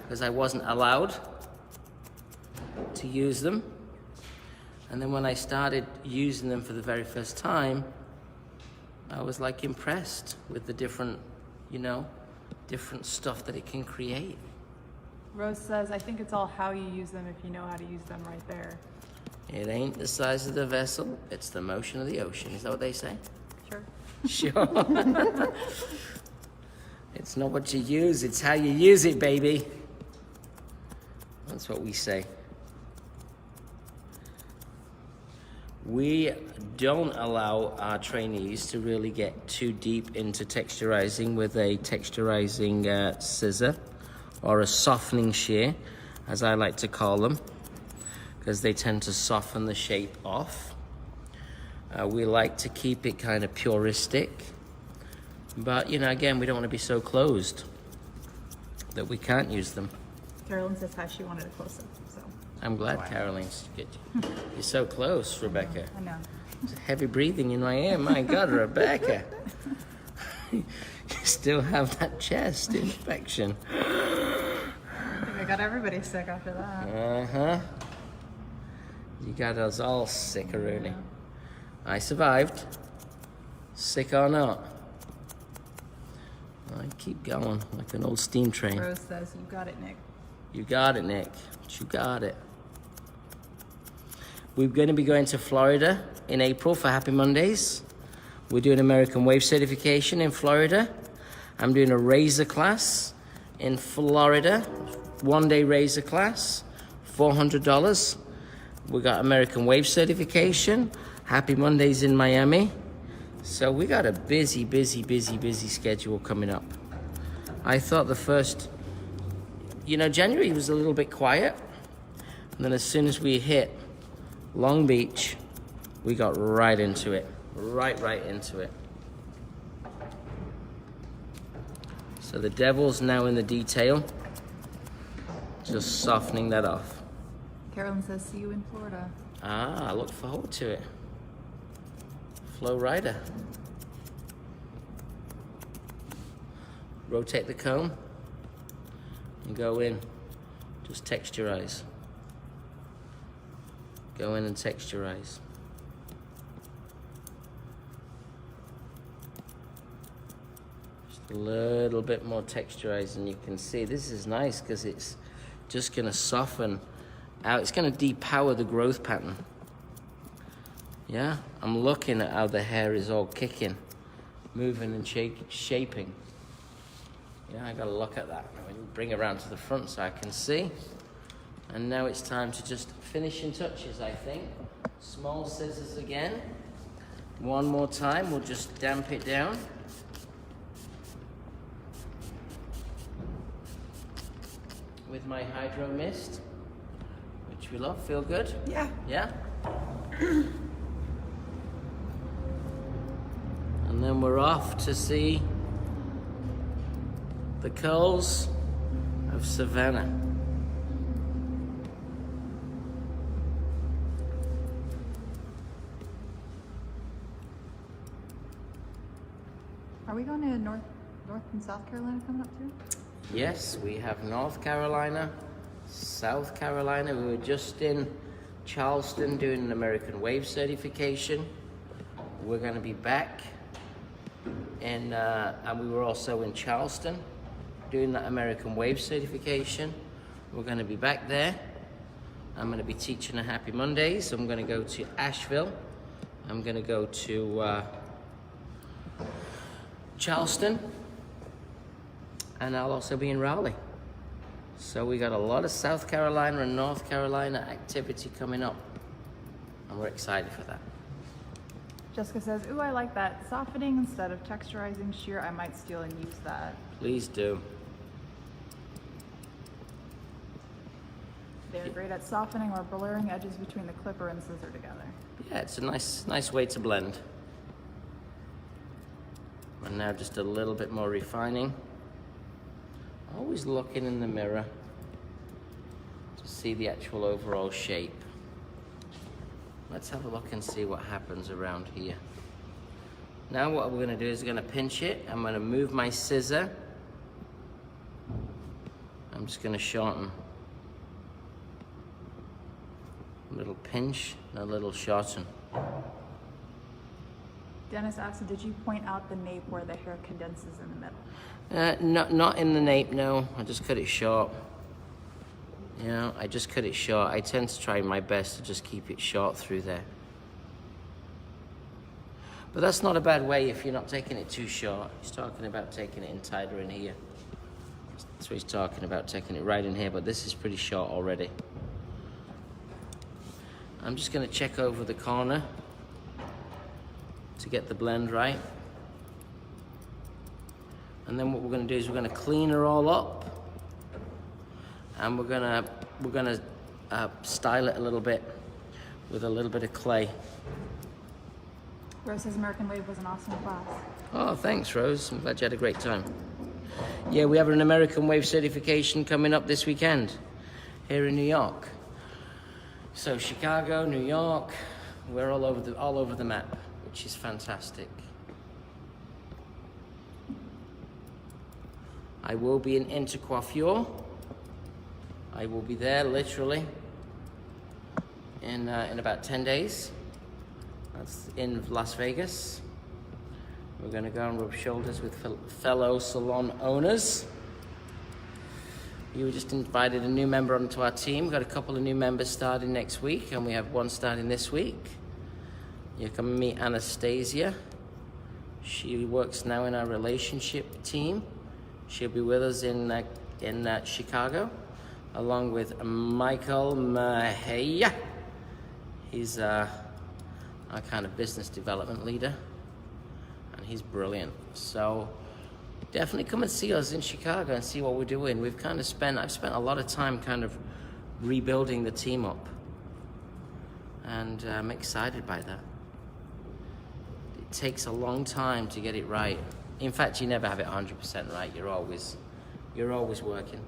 because I wasn't allowed to use them. And then when I started using them for the very first time, I was like impressed with the different stuff that it can create. Rose says, I think it's all how you use them if you know how to use them right there. It ain't the size of the vessel, it's the motion of the ocean. Is that what they say? Sure. Sure. It's not what you use, it's how you use it, baby. That's what we say. We don't allow our trainees to really get too deep into texturizing with a texturizing scissor or a softening shear, as I like to call them, because they tend to soften the shape off. We like to keep it kind of puristic, but again, we don't want to be so closed that we can't use them. Carolyn says hi, she wanted a close-up, so. I'm glad Caroline's good. You're so close, Rebecca. I know. There's heavy breathing in my ear. My God, Rebecca. You still have that chest infection. I think I got everybody sick after that. Uh-huh. You got us all sick, Rooney. I survived. Sick or not. I keep going like an old steam train. Rose says, you got it, Nick. You got it, Nick. You got it. We're going to be going to Florida in April for Happy Mondays. We're doing American Wave certification in Florida. I'm doing a razor class in Florida. 1-day razor class, $400. We got American Wave certification. Happy Mondays in Miami. So we got a busy schedule coming up. I thought the first, January was a little bit quiet. And then as soon as we hit Long Beach, we got right into it. Right into it. So the devil's now in the detail. Just softening that off. Carolyn says, see you in Florida. I look forward to it. Flow Rider. Rotate the comb and go in. Just texturize. Go in and texturize. Just a little bit more texturize, and you can see this is nice because it's just going to soften out. It's going to depower the growth pattern. Yeah, I'm looking at how the hair is all kicking, moving and shaping. Yeah, I gotta look at that. Bring it around to the front so I can see. And now it's time to just finishing touches, I think. Small scissors again. One more time, we'll just damp it down. With my Hydro Mist, which we love. Feel good? Yeah. Yeah? And then we're off to see the curls of Savannah. Are we going to North and South Carolina coming up too? Yes, we have North Carolina, South Carolina. We were just in Charleston doing an American Wave certification. We're going to be back and we were also in Charleston doing that American Wave certification. We're going to be back there. I'm going to be teaching a Happy Mondays. I'm going to go to Asheville. I'm going to go to Charleston. And I'll also be in Raleigh. So we got a lot of South Carolina and North Carolina activity coming up. And we're excited for that. Jessica says, ooh, I like that. Softening instead of texturizing shear. I might steal and use that. Please do. They're great at softening or blurring edges between the clipper and scissor together. Yeah, it's a nice way to blend. And now just a little bit more refining. Always looking in the mirror to see the actual overall shape. Let's have a look and see what happens around here. Now what we're going to do is we're going to pinch it. I'm going to move my scissor. I'm just going to shorten. A little pinch and a little shorten. Dennis asked, did you point out the nape where the hair condenses in the middle? Not in the nape, no. I just cut it short. You know, I just cut it short. I tend to try my best to just keep it short through there. But that's not a bad way if you're not taking it too short. He's talking about taking it in tighter in here. That's what he's talking about, taking it right in here, but this is pretty short already. I'm just going to check over the corner to get the blend right. And then what we're going to do is we're going to clean her all up, and we're gonna style it a little bit with a little bit of clay. Rose says American Wave was an awesome class. Oh, thanks, Rose. I'm glad you had a great time. Yeah, we have an American Wave certification coming up this weekend here in New York. So Chicago, New York, we're all over the map, which is fantastic. I will be in Intercoiffure. I will be there literally in about 10 days. That's in Las Vegas. We're going to go and rub shoulders with fellow salon owners. You just invited a new member onto our team. We've got a couple of new members starting next week, and we have one starting this week. You can meet Anastasia. She works now in our relationship team. She'll be with us in Chicago, along with Michael Mahaya. He's our kind of business development leader, and he's brilliant. So definitely come and see us in Chicago and see what we're doing. I've spent a lot of time kind of rebuilding the team up, and I'm excited by that. It takes a long time to get it right. In fact, you never have it 100% right. You're always working.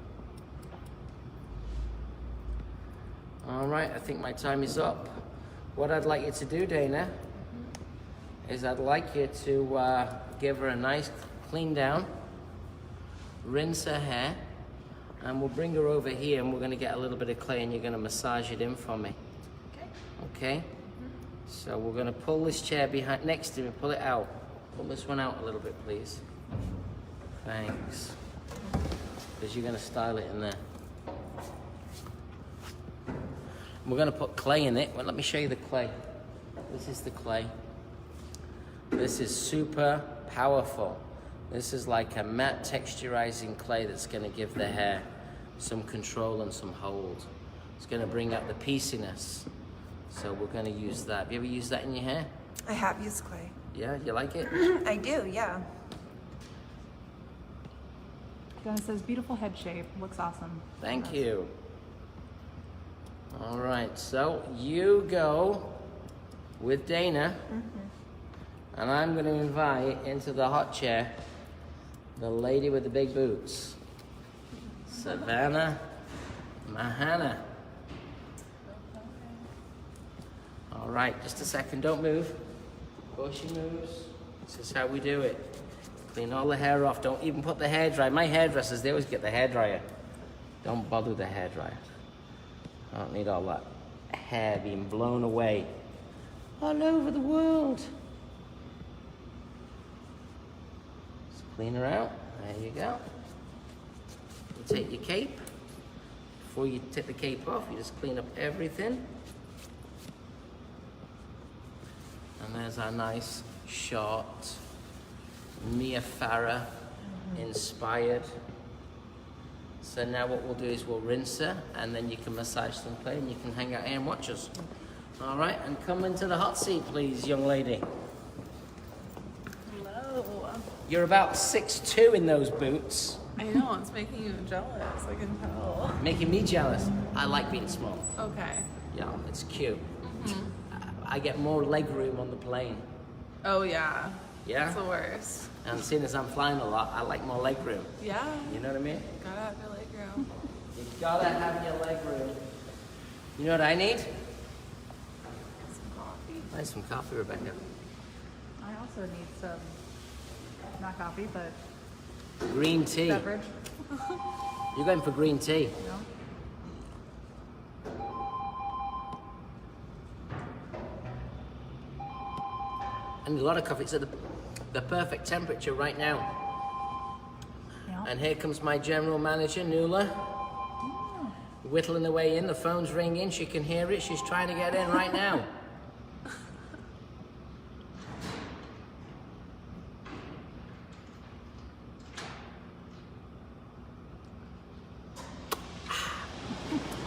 All right, I think my time is up. What I'd like you to do, Dana, is I'd like you to give her a nice clean down, rinse her hair, and we'll bring her over here, and we're going to get a little bit of clay, and you're going to massage it in for me. Okay? Mm-hmm. So we're going to pull this chair next to me, pull it out. Pull this one out a little bit, please. Thanks. Because you're going to style it in there. We're going to put clay in it. Well, let me show you the clay. This is the clay. This is super powerful. This is like a matte texturizing clay that's going to give the hair some control and some hold. It's going to bring out the pieciness. So we're going to use that. Have you ever used that in your hair? I have used clay. Yeah, you like it? I do, yeah. Dennis says, beautiful head shape. Looks awesome. Thank you. All right, so you go with Dana, and I'm going to invite into the hot chair the lady with the big boots, Savannah Mahana. All right, just a second, don't move. Before she moves, this is how we do it. Clean all the hair off. Don't even put the hairdryer. My hairdressers, they always get the hairdryer. Don't bother the hairdryer. I don't need all that hair being blown away all over the world. Just clean her out. There you go. You take your cape. Before you take the cape off, you just clean up everything. And there's our nice, short, Mia Farah inspired. So now what we'll do is we'll rinse her, and then you can massage some clay, and you can hang out here and watch us. All right, and come into the hot seat, please, young lady. You're about 6'2" in those boots. I know, it's making you jealous, I can tell. Making me jealous. I like being small. Okay. Yeah, it's cute. I get more leg room on the plane. Oh yeah. Yeah? It's the worst. And seeing as I'm flying a lot, I like more leg room. Yeah. You know what I mean? Gotta have your leg room. You gotta have your leg room. You know what I need? Some coffee. I need some coffee, Rebecca. I also need some, not coffee, but Green tea. beverage. You're going for green tea. You know? And a lot of coffee. It's at the perfect temperature right now. Yeah. And here comes my general manager, Nuala. Whittling away in. The phone's ringing. She can hear it. She's trying to get in right now.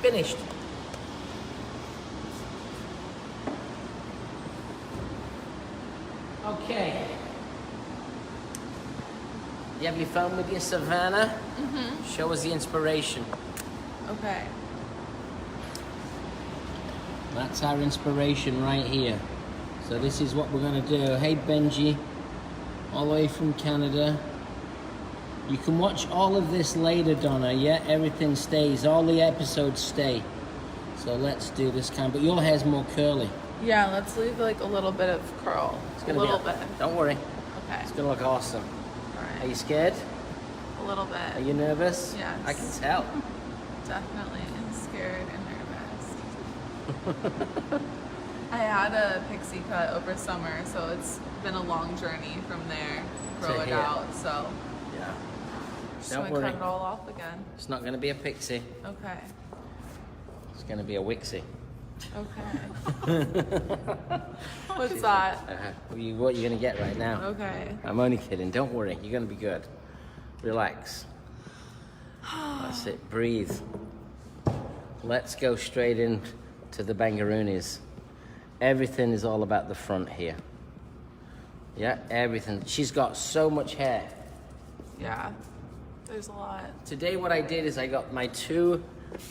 Finished. Okay. You have your phone with you, Savannah? Show us the inspiration. Okay. That's our inspiration right here. So this is what we're gonna do. Hey Benji, all the way from Canada. You can watch all of this later, Donna, yeah? Everything stays, all the episodes stay. So let's do this but your hair's more curly. Yeah, let's leave like a little bit of curl. It's A gonna little be, bit. Don't worry, Okay. it's gonna look awesome. Are Alright. you scared? A little bit. Are you nervous? Yes. I can tell. Definitely scared and nervous. I had a pixie cut over summer, so it's been a long journey from there. Grow it here. out, so Yeah. just Don't gonna worry. cut it all off again. It's not gonna be a pixie. Okay. It's gonna be a wixie. Okay. What's that? What are you gonna get right now? Okay. I'm only kidding. Don't worry. You're gonna be good. Relax. That's it. Breathe. Let's go straight in to the bangaroonies. Everything is all about the front here. Yeah, everything. She's got so much hair. Yeah. There's a lot. Today what I did is I got my two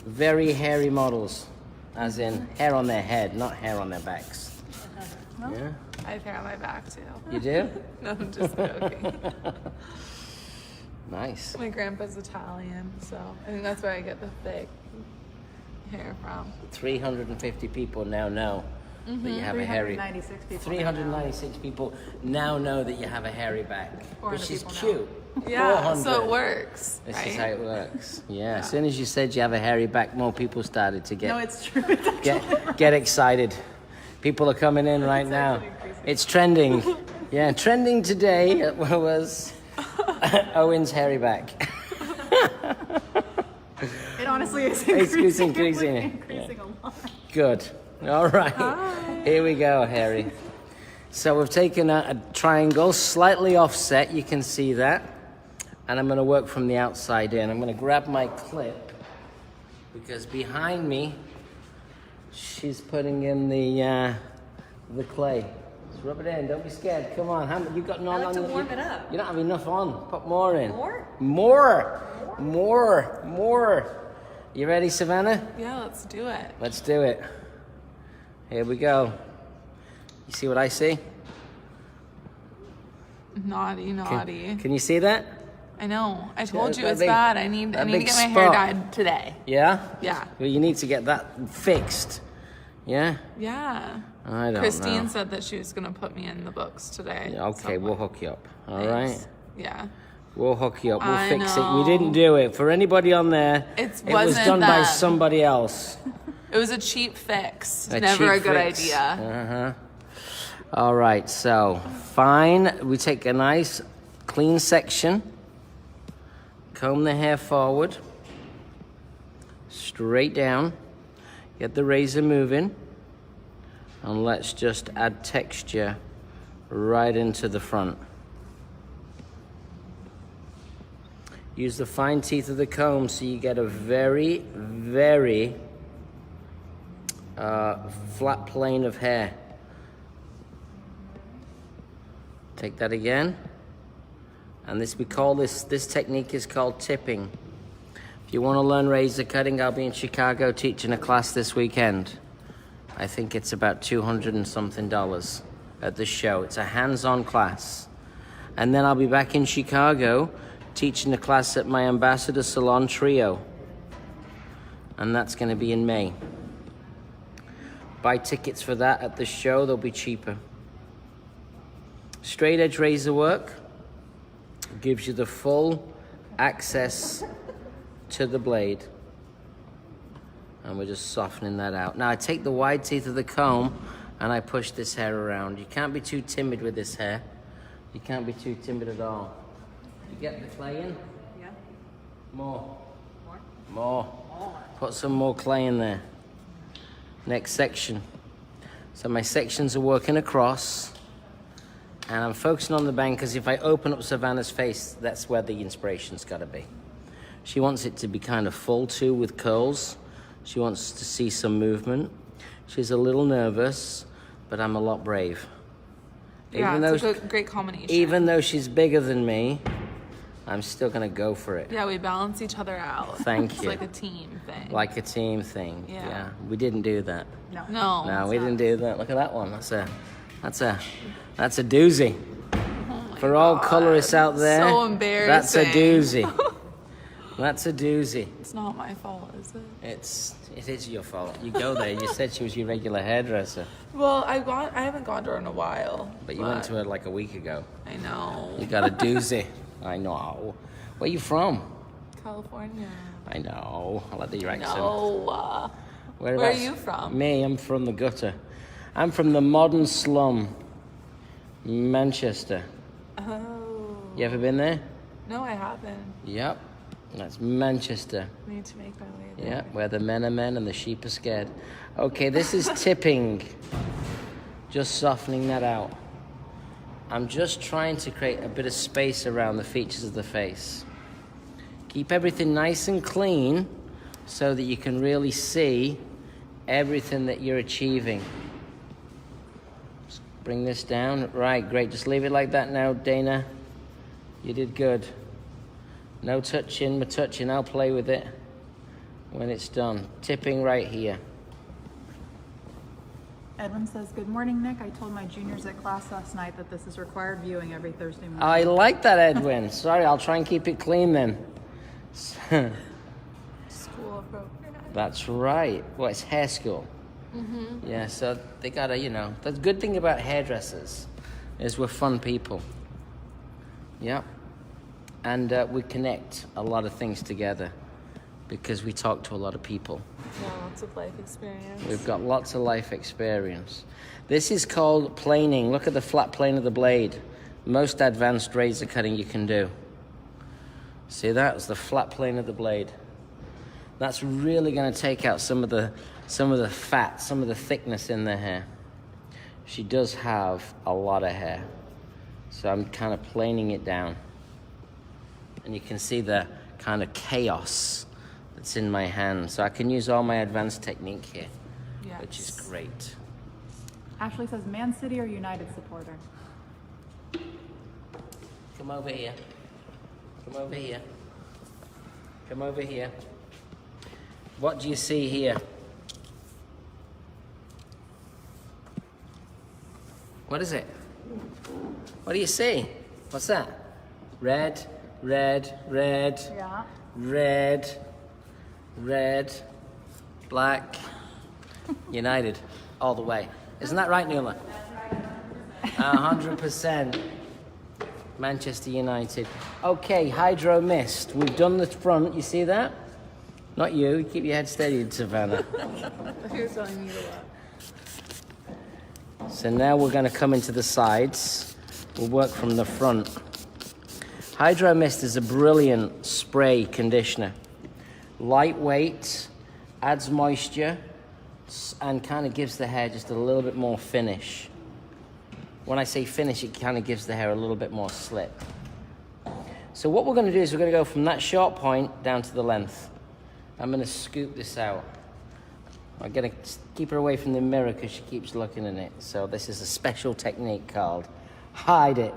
very hairy models, as in hair on their head, not hair on their backs. Yeah? I have hair on my back too. You do? No, I'm just joking. Nice. My grandpa's Italian, so I think that's where I get the thick hair from. 350 people now know that you have a hairy... 396 people. 396 people now know that you have a hairy back, 400 which is people cute. Yeah, 400. so it works. This right? is how it works. Yeah, as soon as you said you have a hairy back, more people started to No, it's true. It's actually get excited. People are coming in right now. It's trending. Yeah, trending today was Owen's hairy back. It honestly is It's increasing. increasing. It's increasing a lot. Good. All right. Here we go, Harry. So we've taken a triangle, slightly offset. You can see that. And I'm going to work from the outside in. I'm going to grab my clip because behind me, she's putting in the clay. Just rub it in. Don't be scared. Come on. You've got none I like on. to warm it up. You don't have enough on. Put more in. More? More. You ready, Savannah? Yeah, let's do it. Let's do it. Here we go. You see what I see? Naughty. Can you see that? I know. I told you that it's big- bad. I need to that get big my hair spot. dyed today. Yeah? Yeah. Well, you need to get that fixed. Yeah? Yeah. I don't Christine know. said that she was gonna put me in the books today. Yeah, okay, somewhere. we'll hook you up. All Thanks. right? Yeah. We'll hook you up. We'll I fix it. know. We didn't do it. For anybody on there, It was wasn't done by them. somebody else. It was a cheap fix. A Never a cheap good fix. idea. Uh-huh. All right, so fine. We take a nice clean section, comb the hair forward, straight down, get the razor moving, and let's just add texture right into the front. Use the fine teeth of the comb so you get a very, very flat plane of hair. Take that again. And we call this technique is called tipping. If you want to learn razor cutting, I'll be in Chicago teaching a class this weekend. I think it's about $200 and something at the show. It's a hands-on class. And then I'll be back in Chicago teaching a class at my Ambassador Salon Trio. And that's going to be in May. Buy tickets for that at the show, they'll be cheaper. Straight edge razor work gives you the full access to the blade. And we're just softening that out. Now I take the wide teeth of the comb and I push this hair around. You can't be too timid with this hair. You can't be too timid at all. You get the clay in? Yeah. More. Put some more clay in there. Next section. So my sections are working across. And I'm focusing on the bang because if I open up Savannah's face, that's where the inspiration's got to be. She wants it to be kind of full too with curls. She wants to see some movement. She's a little nervous, but I'm a lot brave. Yeah, it's a great combination. Even though she's bigger than me, I'm still gonna go for it. Yeah, we balance each other out. Thank It's you. like a team thing. Like a team thing. Yeah. We didn't do that. No. No. We didn't do that. Look at that one. That's a doozy. For all colorists out there, So embarrassing. that's a doozy. That's a doozy. It's not my fault, is it? It is your fault. You go there. You said she was your regular hairdresser, Well, I haven't gone to her in a while. but you went to her like a week ago. I know. You got a doozy. I know. Where you from? California. I know. I like your accent. No. Where are Whereabouts? you from? Me, I'm from the gutter. I'm from the modern slum, Manchester. Oh. You ever been there? No, I haven't. Yep. That's Manchester. I need to make my way there. Yep, where the men are men and the sheep are scared. Okay, this is tipping. Just softening that out. I'm just trying to create a bit of space around the features of the face. Keep everything nice and clean so that you can really see everything that you're achieving. Just bring this down. Right, great. Just leave it like that now, Dana. You did good. No touching, but touching. I'll play with it when it's done. Tipping right here. Edwin says, good morning, Nick. I told my juniors at class last night that this is required viewing every Thursday morning. I like that, Edwin. Sorry, I'll try and keep it clean then. School appropriate. That's right. Well, it's hair school. Mm-hmm. Yeah, so they gotta, the good thing about hairdressers is we're fun people. Yep. And we connect a lot of things together because we talk to a lot of people. Yeah, lots of life experience. We've got lots of life experience. This is called planing. Look at the flat plane of the blade. Most advanced razor cutting you can do. See that? It's the flat plane of the blade. That's really going to take out some of the fat, some of the thickness in the hair. She does have a lot of hair. So I'm kind of planing it down. And you can see the kind of chaos that's in my hand. So I can use all my advanced technique here, Yes. which is great. Ashley says, Man City or United supporter? Come over here. Come over here. Come over here. What do you see here? What is it? What do you see? What's that? Red, red, red, Yeah. red, red, black, United, all the way. Isn't that right, Nuala? 100%. Manchester United. Okay, Hydro Mist. We've done the front. You see that? Not you. Keep your head steady, Savannah. You're telling me a lot. So now we're going to come into the sides. We'll work from the front. Hydro Mist is a brilliant spray conditioner. Lightweight, adds moisture, and kind of gives the hair just a little bit more finish. When I say finish, it kind of gives the hair a little bit more slip. So what we're going to do is we're going to go from that short point down to the length. I'm going to scoop this out. I'm going to keep her away from the mirror because she keeps looking in it. So this is a special technique called hide it.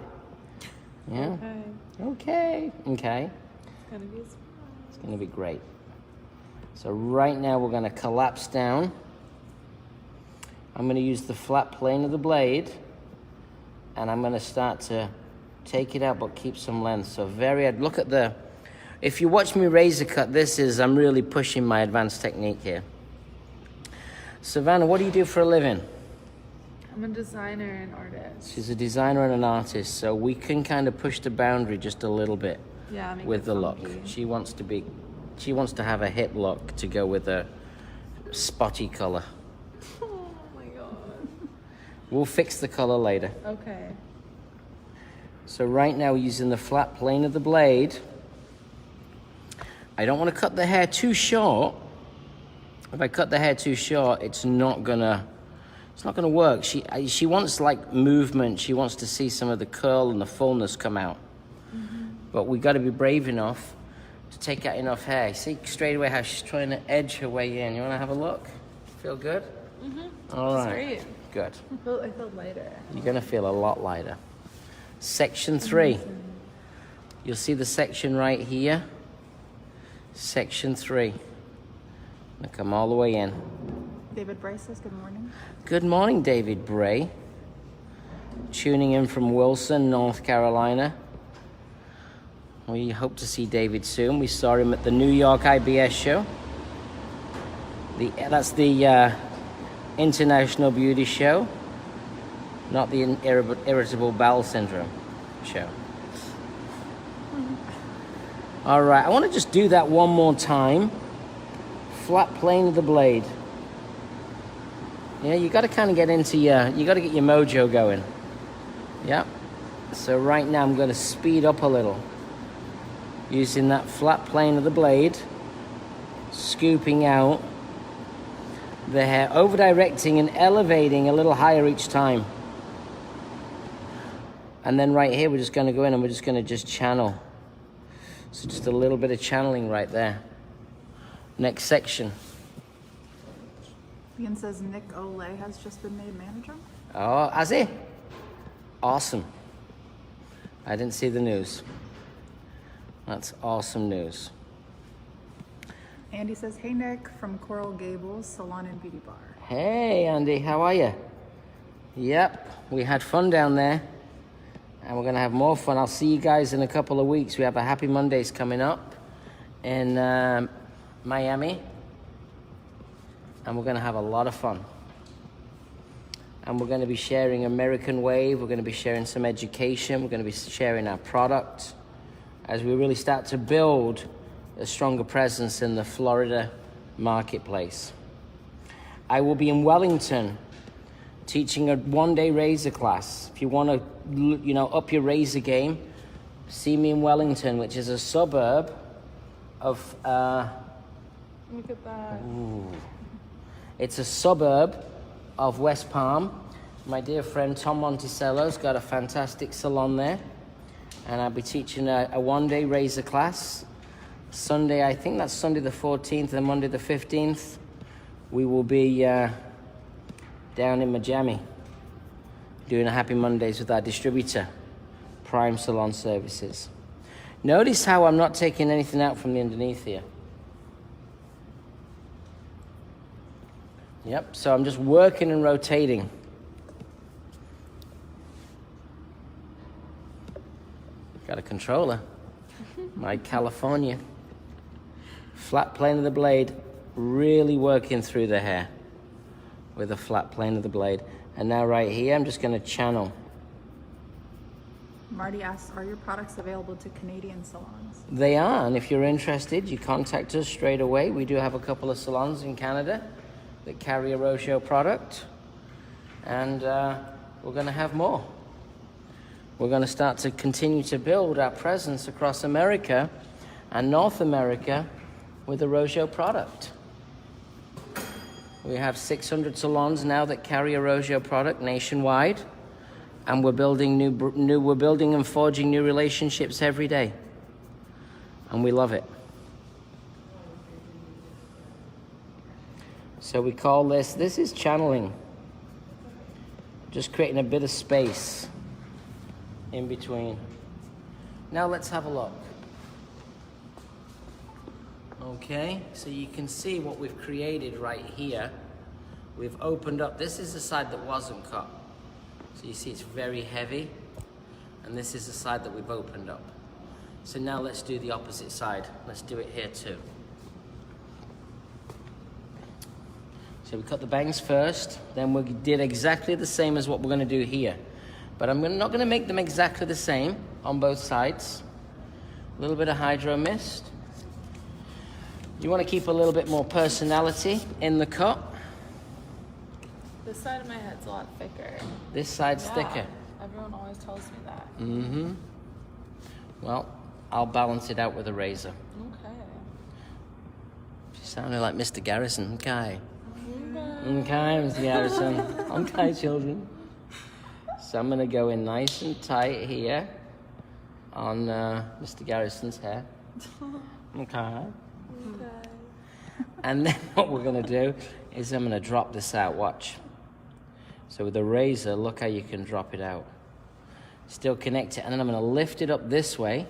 Yeah? Okay. Okay. Okay. It's gonna be a surprise. It's going to be great. So right now we're going to collapse down. I'm going to use the flat plane of the blade, and I'm going to start to take it out but keep some length. So look at the, if you watch me razor cut, I'm really pushing my advanced technique here. Savannah, what do you do for a living? I'm a designer and artist. She's a designer and an artist, so we can kind of push the boundary just a little bit Yeah, make with it the look. funky. She wants to have a hip look to go with a spotty color. Oh my god. We'll fix the color later. Okay. So right now we're using the flat plane of the blade. I don't want to cut the hair too short. If I cut the hair too short, it's not gonna work. She wants like movement. She wants to see some of the curl and the fullness come out. But we got to be brave enough to take out enough hair. See straight away how she's trying to edge her way in. You want to have a look? Feel good? All right. Great. Good. I feel lighter. You're gonna feel a lot lighter. Section 3. You'll see the section right here. Section 3. Now come all the way in. David Bryce says good morning. Good morning, David Bray. Tuning in from Wilson, North Carolina. We hope to see David soon. We saw him at the New York IBS show. That's the International Beauty Show, not the Irritable Bowel Syndrome show. All right, I want to just do that one more time. Flat plane of the blade. Yeah, you got to kind of get into you got to get your mojo going. Yeah. So right now I'm going to speed up a little. Using that flat plane of the blade, scooping out the hair, over directing and elevating a little higher each time. And then right here, we're just going to go in and we're just going to channel. So just a little bit of channeling right there. Next section. Ian says Nick Olay has just been made manager. Oh, has he? Awesome. I didn't see the news. That's awesome news. Andy says, hey Nick, from Coral Gables Salon and Beauty Bar. Hey, Andy, how are you? Yep, we had fun down there. And we're going to have more fun. I'll see you guys in a couple of weeks. We have a Happy Mondays coming up in Miami. And we're going to have a lot of fun. And we're going to be sharing American Wave. We're going to be sharing some education. We're going to be sharing our product as we really start to build a stronger presence in the Florida marketplace. I will be in Wellington teaching a one-day razor class. If you want to, up your razor game, see me in Wellington, which is a suburb of... Look at that. It's a suburb of West Palm. My dear friend Tom Monticello's got a fantastic salon there. And I'll be teaching a one-day razor class. Sunday, I think that's Sunday the 14th and Monday the 15th. We will be down in Miami doing a Happy Mondays with our distributor, Prime Salon Services. Notice how I'm not taking anything out from the underneath here. Yep, so I'm just working and rotating. Got a controller. My California. Flat plane of the blade, really working through the hair with a flat plane of the blade. And now right here, I'm just going to channel. Marty asks, are your products available to Canadian salons? They are, and if you're interested, you contact us straight away. We do have a couple of salons in Canada that carry a Rojo product, and we're going to have more. We're going to start to continue to build our presence across America and North America with the Rojo product. We have 600 salons now that carry a Rojo product nationwide, and we're building we're building and forging new relationships every day, and we love it. So we call this is channeling, just creating a bit of space in between. Now let's have a look. Okay, so you can see what we've created right here. We've opened up, this is the side that wasn't cut. So you see it's very heavy. And this is the side that we've opened up. So now let's do the opposite side. Let's do it here too. So we cut the bangs first, then we did exactly the same as what we're gonna do here. But I'm not gonna make them exactly the same on both sides. A little bit of hydro mist. You wanna keep a little bit more personality in the cut. This side of my head's a lot thicker. This side's Yeah, thicker. everyone always tells me that. Mm-hmm. Well, I'll balance it out with a razor. Okay. She sounded like Mr. Garrison. Okay. Okay, Mr. Garrison. Okay, children. So I'm gonna go in nice and tight here on Mr. Garrison's hair. Okay. Okay. And then what we're gonna do is I'm gonna drop this out, watch. So with a razor, look how you can drop it out. Still connect it, and then I'm gonna lift it up this way,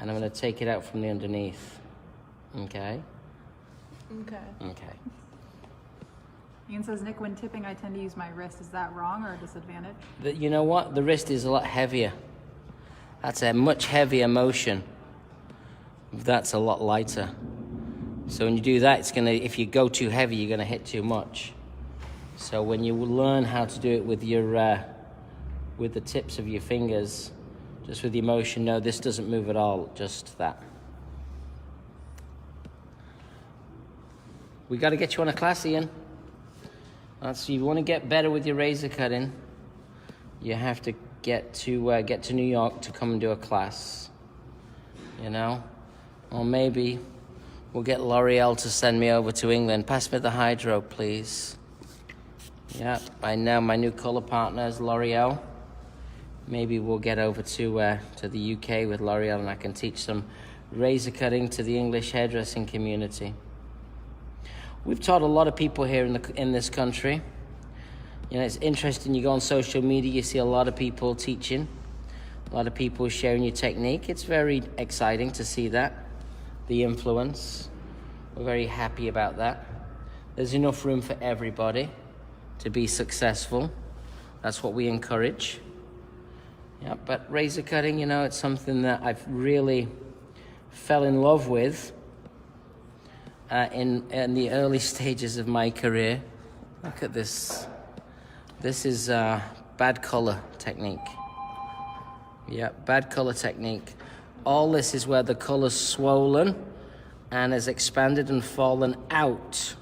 and I'm gonna take it out from the underneath. Okay? Okay. Okay. Ian says, Nick, when tipping, I tend to use my wrist. Is that wrong or a disadvantage? You know what? The wrist is a lot heavier. That's a much heavier motion. That's a lot lighter. So when you do that, it's gonna, if you go too heavy, you're gonna hit too much. So when you learn how to do it with your, with the tips of your fingers, just with the motion, no, this doesn't move at all, just that. We gotta get you on a class, Ian. That's, you wanna get better with your razor cutting, you have to get to New York to come and do a class, you know? Or maybe we'll get L'Oreal to send me over to England. Pass me the hydro, please. Yeah, I know my new color partner is L'Oreal. Maybe we'll get over to the UK with L'Oreal and I can teach some razor cutting to the English hairdressing community. We've taught a lot of people here in this country. You know, it's interesting, you go on social media, you see a lot of people teaching, a lot of people sharing your technique. It's very exciting to see that, the influence. We're very happy about that. There's enough room for everybody to be successful. That's what we encourage. Yeah, but razor cutting, you know, it's something that I've really fell in love with in the early stages of my career. Look at this. This is bad color technique. Yeah, bad color technique. All this is where the color's swollen and has expanded and fallen out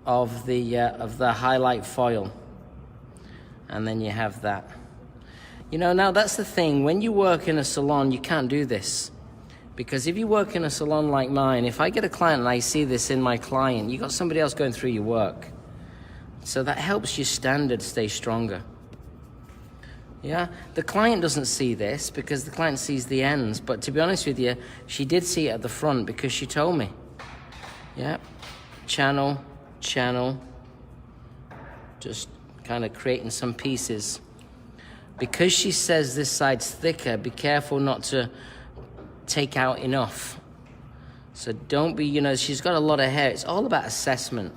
of the highlight foil. And then you have that. You know, now that's the thing. When you work in a salon, you can't do this. Because if you work in a salon like mine, if I get a client and I see this in my client, you got somebody else going through your work. So that helps your standard stay stronger. Yeah, the client doesn't see this because the client sees the ends. But to be honest with you, she did see it at the front because she told me. Yeah, channel, just kind of creating some pieces. Because she says this side's thicker, be careful not to take out enough. So don't be, you know, she's got a lot of hair. It's all about assessment.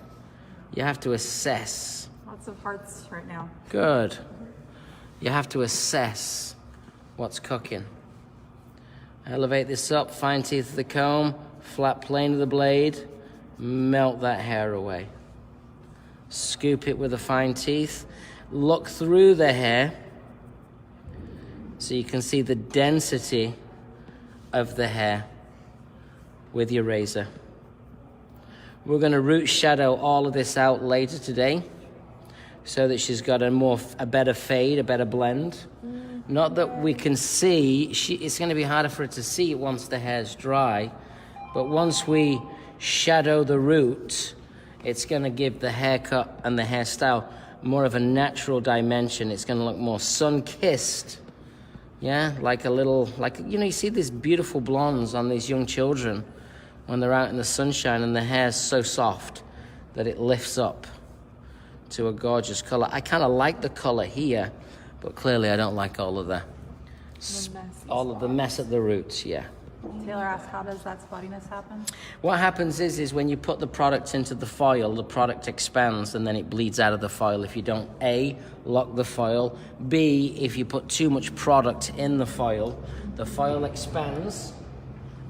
You have to assess. Lots of hearts right now. Good. You have to assess what's cooking. Elevate this up, fine teeth of the comb, flat plane of the blade, melt that hair away. Scoop it with the fine teeth. Look through the hair so you can see the density of the hair with your razor. We're going to root shadow all of this out later today so that she's got a better fade, a better blend. Not that we can see, it's going to be harder for her to see it once the hair's dry, but once we shadow the root, it's going to give the haircut and the hairstyle more of a natural dimension. It's going to look more sun-kissed. Yeah, like a little, like, you know, you see these beautiful blondes on these young children when they're out in the sunshine and the hair's so soft that it lifts up to a gorgeous color. I kind of like the color here, but clearly I don't like all of the all of the mess at the roots, yeah. Taylor asked, how does that spottiness happen? What happens is when you put the product into the foil, the product expands and then it bleeds out of the foil if you don't A, lock the foil, B, if you put too much product in the foil expands,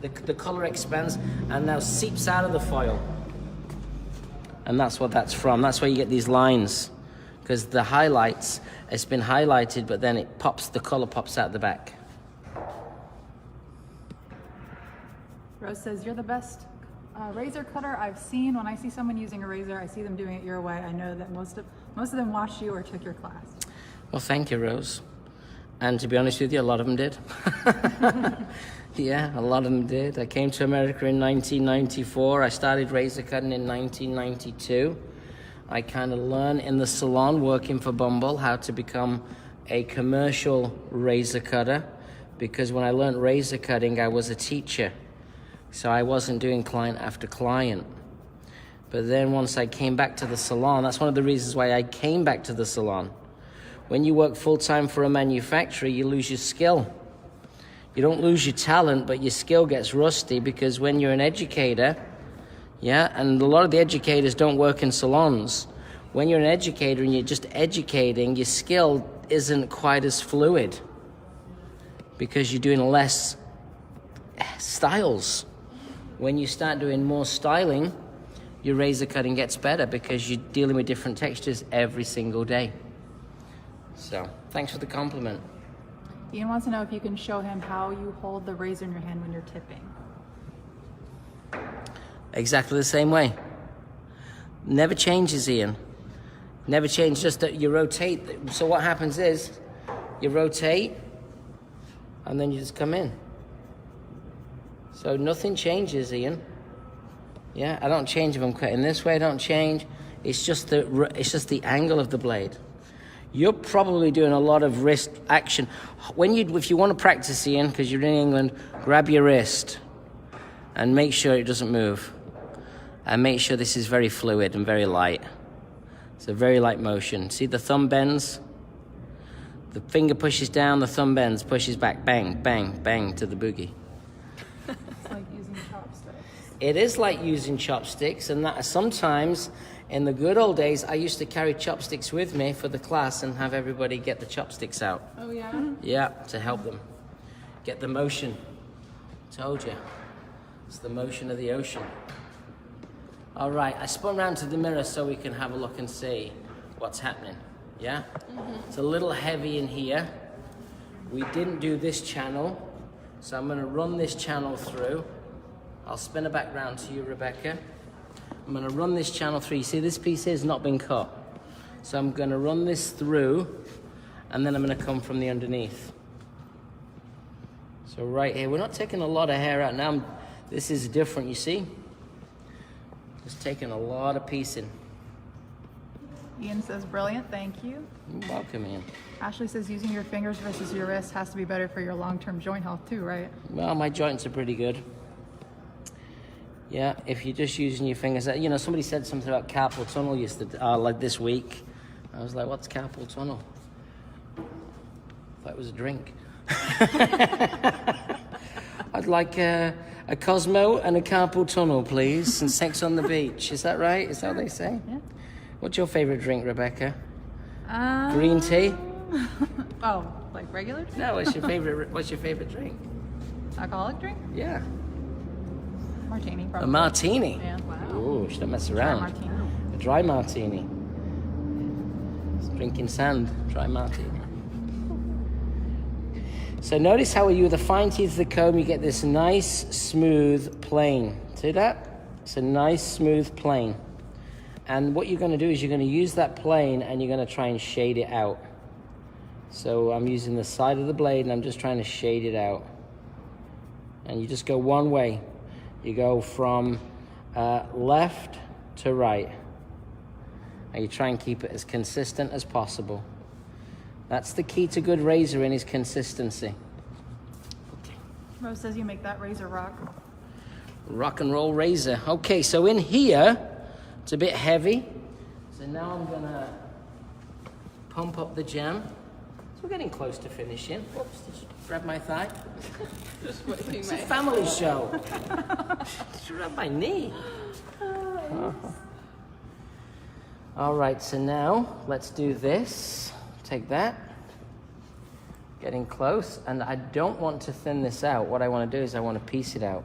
the color expands and now seeps out of the foil. And that's what that's from. That's why you get these lines, because the highlights, it's been highlighted, but then it pops, the color pops out the back. Rose says, you're the best razor cutter I've seen. When I see someone using a razor, I see them doing it your way. I know that most of them watched you or took your class. Well, thank you, Rose. And to be honest with you, a lot of them did. Yeah, a lot of them did. I came to America in 1994. I started razor cutting in 1992. I kind of learned in the salon working for Bumble how to become a commercial razor cutter, because when I learned razor cutting, I was a teacher. So I wasn't doing client after client. But then once I came back to the salon, that's one of the reasons why I came back to the salon. When you work full-time for a manufacturer, you lose your skill. You don't lose your talent, but your skill gets rusty, because when you're an educator, yeah, and a lot of the educators don't work in salons. When you're an educator and you're just educating, your skill isn't quite as fluid because you're doing less styles. When you start doing more styling, your razor cutting gets better because you're dealing with different textures every single day. So, thanks for the compliment. Ian wants to know if you can show him how you hold the razor in your hand when you're tipping. Exactly the same way. Never changes, Ian. Never change, just that you rotate. So what happens is, you rotate, and then you just come in. So nothing changes, Ian. Yeah, I don't change if I'm cutting this way. I don't change. It's just the angle of the blade. You're probably doing a lot of wrist action. If you want to practice, Ian, because you're in England, grab your wrist and make sure it doesn't move. And make sure this is very fluid and very light. It's a very light motion. See the thumb bends? The finger pushes down, the thumb bends, pushes back, bang, bang, bang to the boogie. It's like using chopsticks. It is like using chopsticks, and that sometimes in the good old days, I used to carry chopsticks with me for the class and have everybody get the chopsticks out. Oh yeah? Yeah, to help them get the motion. Told you. It's the motion of the ocean. All right, I spun around to the mirror so we can have a look and see what's happening. Yeah? It's a little heavy in here. We didn't do this channel, so I'm going to run this channel through. I'll spin it back round to you, Rebecca. I'm going to run this channel through. You see, this piece here has not been cut. So I'm going to run this through, and then I'm going to come from the underneath. So right here, we're not taking a lot of hair out now. This is different, you see? Just taking a lot of piecing. Ian says, brilliant, thank you. You're welcome, Ian. Ashley says, using your fingers versus your wrist has to be better for your long-term joint health too, right? Well, my joints are pretty good. Yeah, if you're just using your fingers. You know, somebody said something about carpal tunnel like this week. I was like, what's carpal tunnel? I thought it was a drink. I'd like a Cosmo and a carpal tunnel, please, and sex on the beach. Is that right? Is that what they say? Yeah. What's your favorite drink, Rebecca? Green tea? Oh, like regular drink? No, what's your favorite drink? Alcoholic drink? Yeah. Martini, A probably. martini? Yeah. Wow. Ooh, she don't mess Dry around. martini. A dry martini. It's drinking sand, dry martini. So notice how you, with the fine teeth of the comb, you get this nice, smooth plane. See that? It's a nice, smooth plane. And what you're going to do is you're going to use that plane and you're going to try and shade it out. So I'm using the side of the blade and I'm just trying to shade it out. And you just go one way. You go from left to right. And you try and keep it as consistent as possible. That's the key to good razoring, is consistency. Rose says you make that razor rock. Rock and roll razor. Okay, so in here, it's a bit heavy. So now I'm gonna pump up the jam. So we're getting close to finishing. Whoops, did you grab my thigh? Just wiping It's a my family show. Did you grab my knee? All right, so now let's do this. Take that. Getting close, and I don't want to thin this out. What I want to do is I want to piece it out.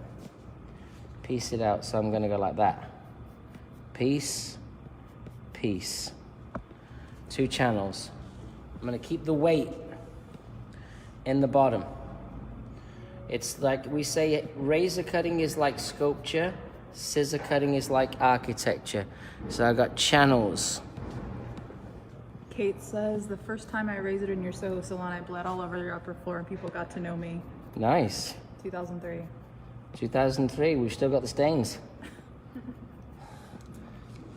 Piece it out, so I'm going to go like that. Piece, piece. 2 channels. I'm going to keep the weight in the bottom. It's like we say, razor cutting is like sculpture, scissor cutting is like architecture. So I've got channels. Kate says, the first time I razored in your Soho salon, I bled all over your upper floor and people got to know me. Nice. 2003. 2003, we've still got the stains.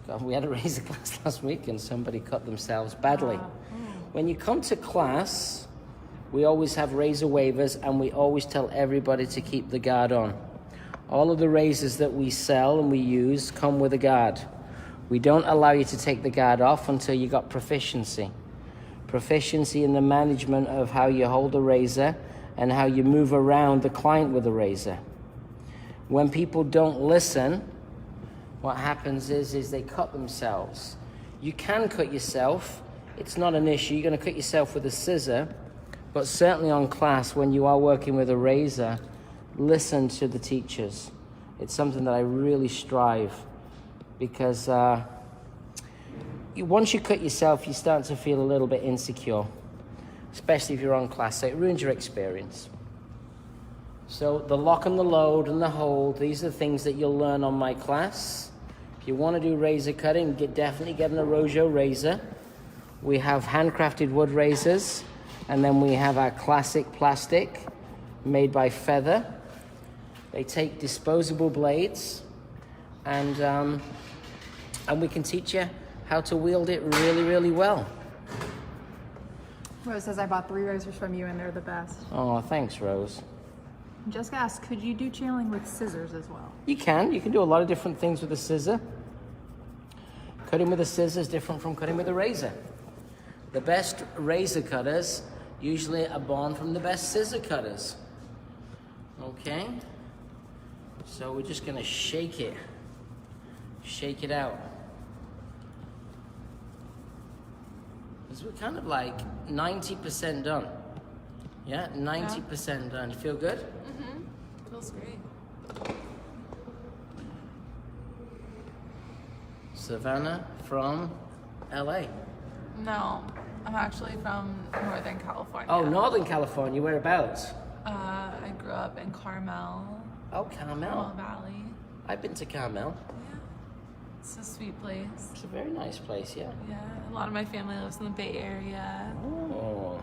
God, we had a razor class last week and somebody cut themselves badly. When you come to class, we always have razor waivers and we always tell everybody to keep the guard on. All of the razors that we sell and we use come with a guard. We don't allow you to take the guard off until you got proficiency. Proficiency in the management of how you hold a razor and how you move around the client with a razor. When people don't listen, what happens is they cut themselves. You can cut yourself. It's not an issue. You're going to cut yourself with a scissor, but certainly on class, when you are working with a razor, listen to the teachers. It's something that I really strive, because once you cut yourself, you start to feel a little bit insecure, especially if you're on class, so it ruins your experience. So the lock and the load and the hold, these are things that you'll learn on my class. If you want to do razor cutting, definitely get an Arrojo razor. We have handcrafted wood razors, and then we have our classic plastic made by Feather. They take disposable blades, and we can teach you how to wield it really, really well. Rose says, I bought 3 razors from you and they're the best. Oh, thanks, Rose. Jessica asks, could you do channeling with scissors as well? You can do a lot of different things with a scissor. Cutting with a scissor is different from cutting with a razor. The best razor cutters usually are born from the best scissor cutters. Okay? So we're just gonna shake it out. Because we're kind of like 90% done. Yeah, 90% done. You feel good? Mm-hmm. Feels great. Savannah from LA. No, I'm actually from Northern California. Oh, Northern California, whereabouts? I grew up in Carmel, Oh, Carmel. Valley. I've been to Carmel. Yeah, it's a sweet place. It's a very nice place, yeah. Yeah, a lot of my family lives in the Bay Area. Oh,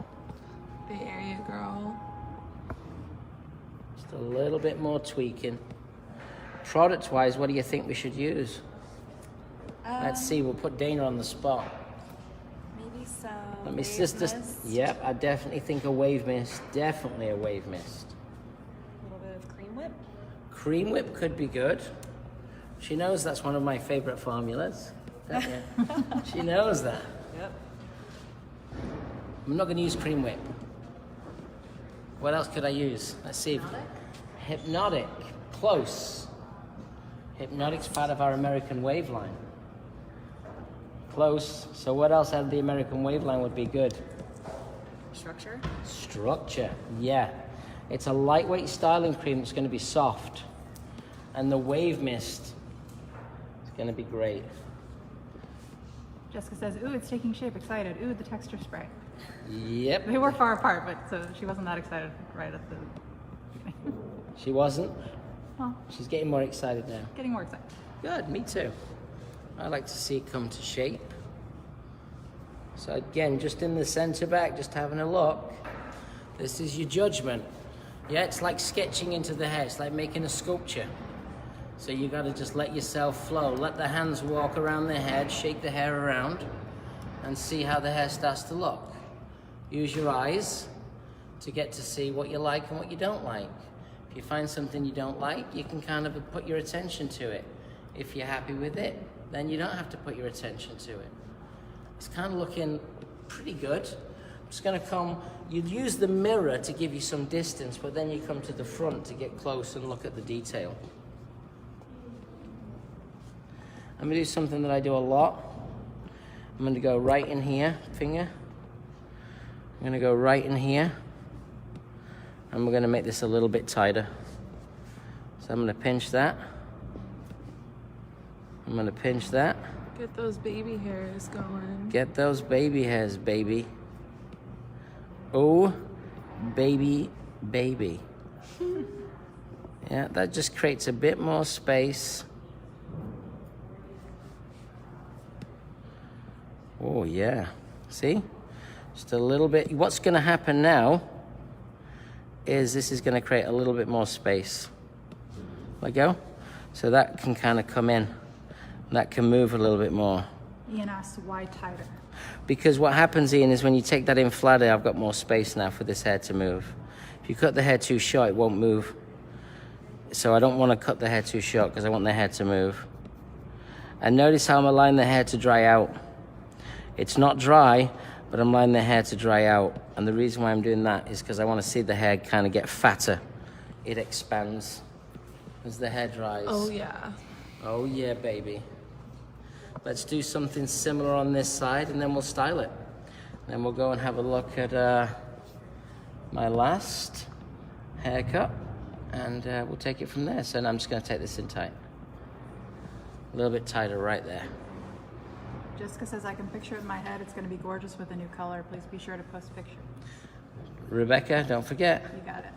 Bay Area girl. just a little bit more tweaking. Product-wise, what do you think we should use? Let's see, we'll put Dana on the spot. Maybe some. Let me just, yep, I definitely think a wave mist. Definitely a wave mist. A little bit of cream whip. Cream whip could be good. She knows that's one of my favorite formulas. Don't you? She knows that. Yep. I'm not going to use cream whip. What else could I use? Let's see. Hypnotic. Close. Hypnotic's part of our American wave line. Close. So what else out of the American wave line would be good? Structure. Structure. Yeah. It's a lightweight styling cream that's going to be soft. And the wave mist is going to be great. Jessica says, ooh, it's taking shape, excited. Ooh, the texture spray. Yep. They were far apart, but so she wasn't that excited right at the beginning. She wasn't. Well, She's getting more excited now. getting more excited. Good, me too. I like to see it come to shape. So again, just in the center back, just having a look. This is your judgment. Yeah, it's like sketching into the hair. It's like making a sculpture. So you got to just let yourself flow. Let the hands walk around the head, shake the hair around, and see how the hair starts to look. Use your eyes to get to see what you like and what you don't like. If you find something you don't like, you can kind of put your attention to it. If you're happy with it, then you don't have to put your attention to it. It's kind of looking pretty good. I'm It's gonna come, you'd use the mirror to give you some distance, but then you come to the front to get close and look at the detail. I'm gonna do something that I do a lot. I'm gonna go right in here, finger. I'm gonna go right in here. And we're gonna make this a little bit tighter. So I'm gonna pinch that. I'm gonna pinch that. Get those baby hairs going. Get those baby hairs, baby. Oh, baby, baby. Yeah, that just creates a bit more space. Oh, yeah. See? Just a little bit. What's going to happen now is this is going to create a little bit more space. Let go. So that can kind of come in. That can move a little bit more. Ian asked why tighter. Because what happens, Ian, is when you take that in flatter, I've got more space now for this hair to move. If you cut the hair too short, it won't move. So I don't want to cut the hair too short because I want the hair to move. And notice how I'm allowing the hair to dry out. It's not dry, but I'm allowing the hair to dry out. And the reason why I'm doing that is because I want to see the hair kind of get fatter. It expands as the hair dries. Oh, yeah. Oh, yeah, baby. Let's do something similar on this side, and then we'll style it. Then we'll go and have a look at my last haircut, and we'll take it from there. So now I'm just going to take this in tight. A little bit tighter right there. Jessica says I can picture it in my head. It's going to be gorgeous with a new color. Please be sure to post a picture. Rebecca, don't forget. You got it.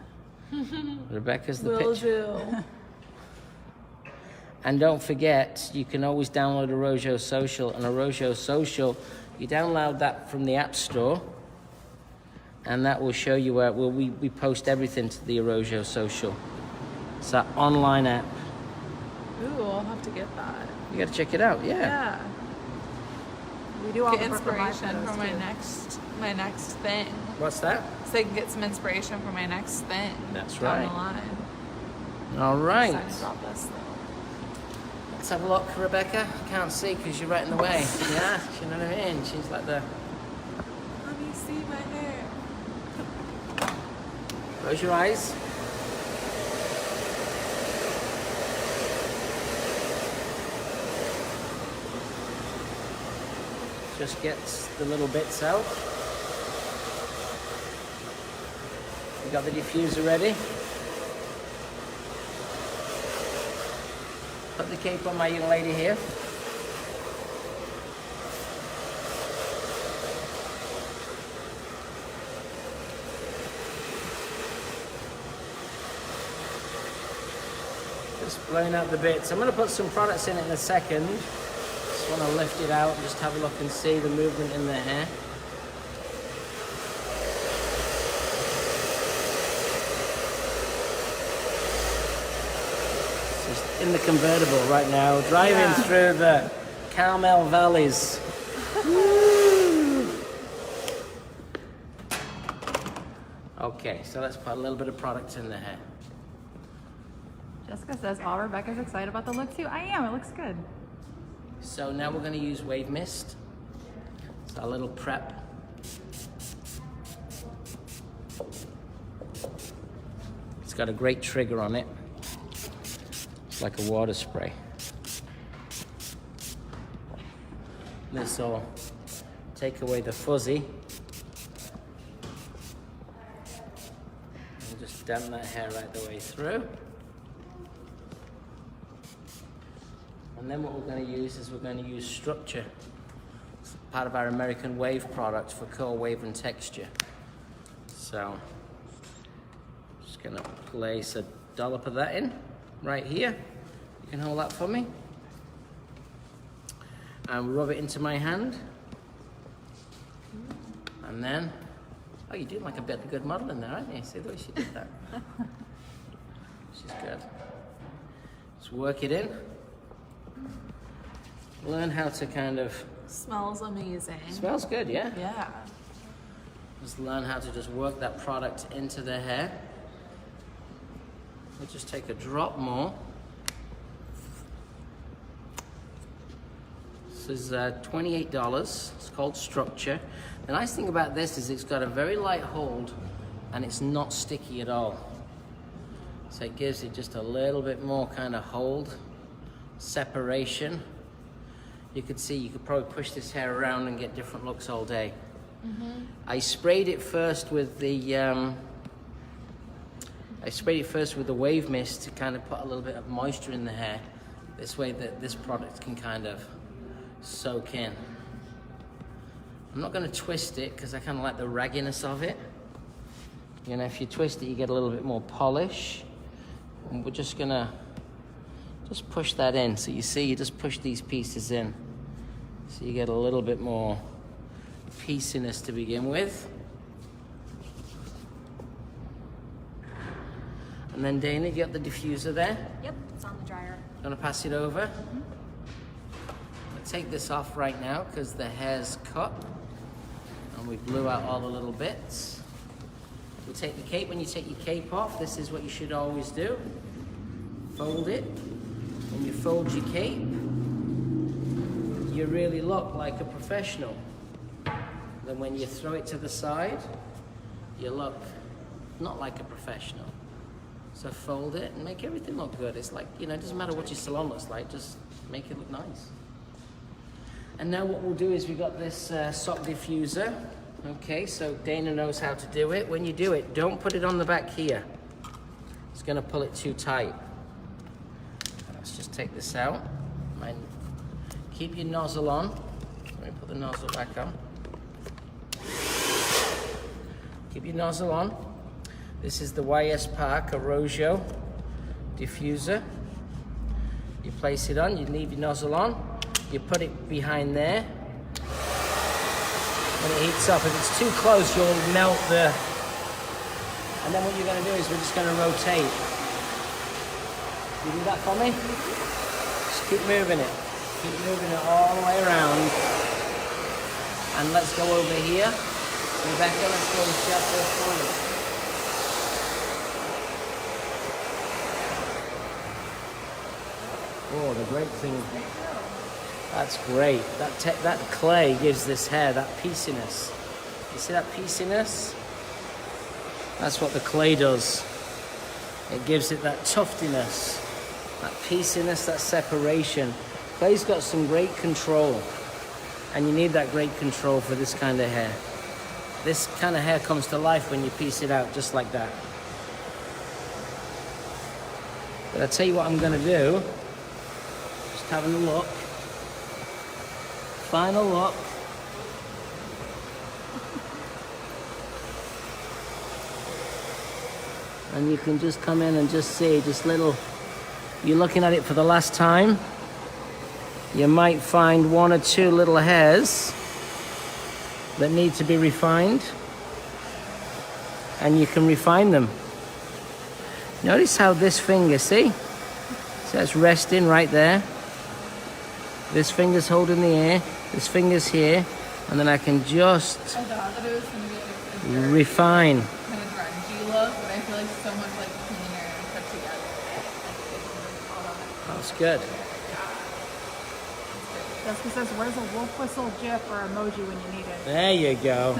Rebecca's the Will picture. do. And don't forget, you can always download Orojo Social. And Orojo Social, you download that from the App Store, and that will show you where we post everything to the Orojo Social. It's our online app. Ooh, I'll have to get that. You got to check it out, yeah. Yeah. We do all Get the inspiration photos, for too. my next thing. What's that? So I can get some inspiration for my next thing. That's down right. the line. All right. Excited about this though. Let's have a look, Rebecca. Can't see because you're right in the way. Yeah, you know what I mean? She's like the... Let me see my hair. Close your eyes. Just gets the little bits out. You got the diffuser ready? Put the cape on my young lady here. Just blowing out the bits. I'm going to put some products in it in a second. Just want to lift it out and just have a look and see the movement in the hair. Just in the convertible right now, driving through the Carmel Valleys. Woo! Okay, so let's put a little bit of product in the hair. Jessica says, "Oh, Rebecca's excited about the look too." I am. It looks good. So now we're going to use Wave Mist. It's our little prep. It's got a great trigger on it. It's like a water spray. This will take away the fuzzy. And just damp that hair right the way through. And then what we're going to use is we're going to use Structure. It's part of our American Wave product for curl, wave, and texture. So, just going to place a dollop of that in right here. You can hold that for me. And rub it into my hand. And then, oh, you're doing like a bit of good modeling there, aren't you? See the way she did that? She's good. Just work it in. Learn how to kind of... Smells amazing. Smells good, yeah? Yeah. Just learn how to just work that product into the hair. We'll just take a drop more. This is $28. It's called Structure. The nice thing about this is it's got a very light hold and it's not sticky at all. So it gives it just a little bit more kind of hold, separation. You could see, you could probably push this hair around and get different looks all day. I sprayed it first with the wave mist to kind of put a little bit of moisture in the hair. This way that this product can kind of soak in. I'm not going to twist it because I kind of like the ragginess of it. You know, if you twist it, you get a little bit more polish. And we're just going to just push that in. So you see, you just push these pieces in. So you get a little bit more pieciness to begin with. And then Dana, you got the diffuser there? Yep, it's on the dryer. Gonna pass it over. I'll take this off right now because the hair's cut and we blew out all the little bits. We take the cape. When you take your cape off, this is what you should always do. Fold it. When you fold your cape, you really look like a professional. Then when you throw it to the side, you look not like a professional. So fold it and make everything look good. It's like, you know, it doesn't matter what your salon looks like, just make it look nice. And now what we'll do is we've got this sock diffuser. Okay, so Dana knows how to do it. When you do it, don't put it on the back here. It's gonna pull it too tight. Let's just take this out. Keep your nozzle on. Let me put the nozzle back on. Keep your nozzle on. This is the YS Park Arrojo diffuser. You place it on, you leave your nozzle on, you put it behind there. When it heats up, if it's too close, you'll melt the... And then what you're gonna do is we're just gonna rotate. You do that for me? Just keep moving it. Keep moving it all the way around. And let's go over here. Rebecca, let's go and shut this for you. Oh, the great thing. That's great. That clay gives this hair that pieciness. You see that pieciness? That's what the clay does. It gives it that tuftiness, that pieciness, that separation. Clay's got some great control, and you need that great control for this kind of hair. This kind of hair comes to life when you piece it out just like that. But I'll tell you what I'm going to do. Just having a look. Final look. And you can just come in and just see, just little, you're looking at it for the last time. You might find one or two little hairs that need to be refined. And you can refine them. Notice how this finger, see? So it's resting right there. This finger's holding the air, this finger's here, and then I can just I thought it was going to be like a refine. kind of grungy look, but I feel like so much like cleaner and put together. That's good. Jessica says, where's a wolf whistle, gif, or emoji when you need it? There you go.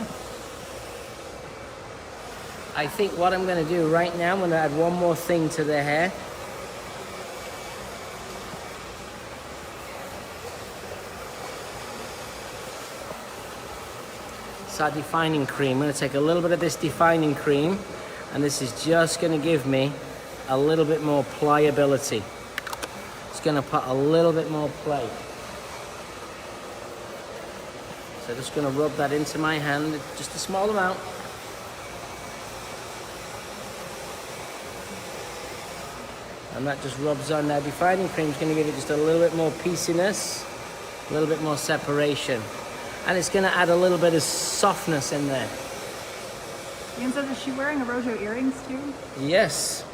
I think what I'm going to do right now, I'm going to add one more thing to the hair. It's our defining cream. I'm going to take a little bit of this defining cream, and this is just going to give me a little bit more pliability. It's going to put a little bit more play. So just going to rub that into my hand, just a small amount. And that just rubs on. Now defining cream is going to give it just a little bit more pieciness, a little bit more separation. And it's going to add a little bit of softness in there. Ian says, is she wearing Arrojo earrings too? Yes.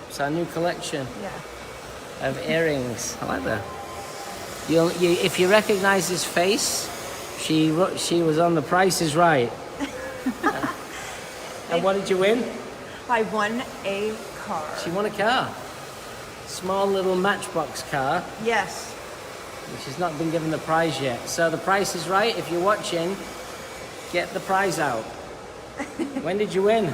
It's our new collection Yeah. of earrings. I like that. If you recognize his face, she was on The Price is Right. And what did you win? I won a car. She won a car. Small little Matchbox car. Yes. She's not been given the prize yet. So the price is right. If you're watching, get the prize out. When did you win?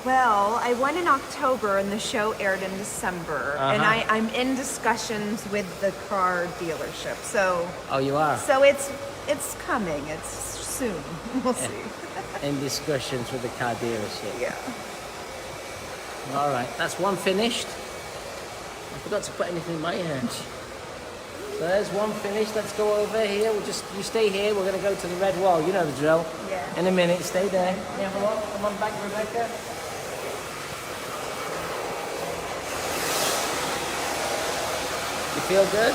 Well, I won in October and the show aired in December. And Uh-huh. I'm in discussions with the car dealership. So Oh, you are? so it's coming. It's soon. We'll see. In discussions with the car dealership. Yeah. All right, that's one finished. I forgot to put anything in my hair. So there's one finished. Let's go over here. You stay here. We're going to go to the red wall. You know the drill. Yeah. In a minute. Stay there. You have a look. Come on back, Rebecca. You feel good?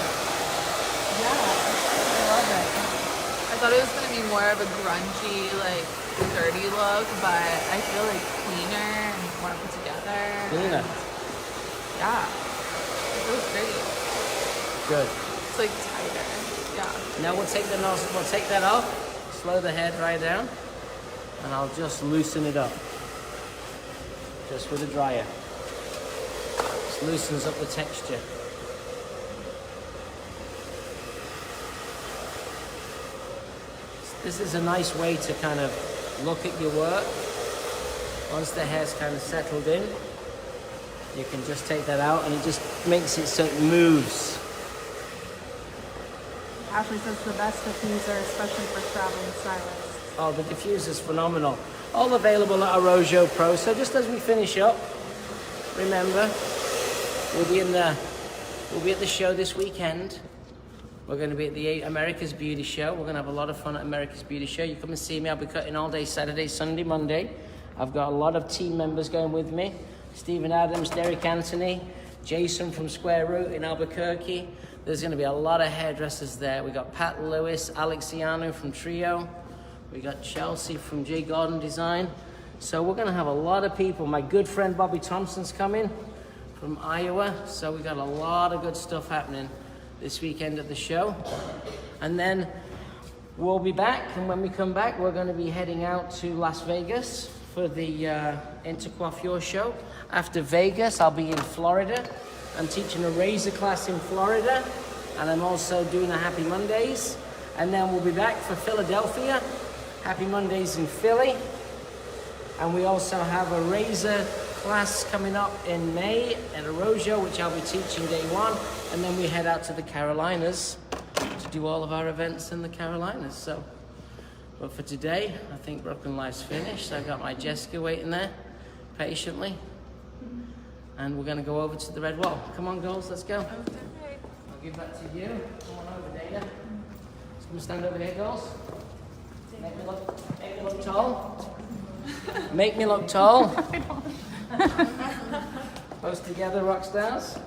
Yeah, I love it. I thought it was gonna be more of a grungy, like dirty look, but I feel like cleaner and more put together. Cleaner. Yeah, it feels great. Good. It's like tighter. Yeah. Now we'll take that off. Slow the head right down, and I'll just loosen it up. Just with a dryer. Just loosens up the texture. This is a nice way to kind of look at your work. Once the hair's kind of settled in, you can just take that out and it just makes it so it moves. Ashley says the best diffuser, especially for traveling stylists. Oh, the diffuser's phenomenal. All available at Arrojo Pro. So just as we finish up, remember, we'll be at the show this weekend. We're going to be at the America's Beauty Show. We're going to have a lot of fun at America's Beauty Show. You come and see me. I'll be cutting all day Saturday, Sunday, Monday. I've got a lot of team members going with me. Stephen Adams, Derek Anthony, Jason from Square Root in Albuquerque. There's going to be a lot of hairdressers there. We got Pat Lewis, Alexiano from Trio. We got Chelsea from J. Gordon Design. So we're going to have a lot of people. My good friend Bobby Thompson's coming from Iowa. So we got a lot of good stuff happening this weekend at the show. And then we'll be back, and when we come back, we're going to be heading out to Las Vegas for the Intercoiffure show. After Vegas, I'll be in Florida. I'm teaching a razor class in Florida, and I'm also doing a Happy Mondays. And then we'll be back for Philadelphia, Happy Mondays in Philly. And we also have a razor class coming up in May at Arrojo, which I'll be teaching day one. And then we head out to the Carolinas to do all of our events in the Carolinas. So, but for today, I think Brooklyn Life's finished. I got my Jessica waiting there patiently. And we're going to go over to the red wall. Come on, girls, let's go. I'll give that to you. Come on over, Dana. Just come stand over here, girls. Make me look tall. Make me look tall. Close together, rock stars.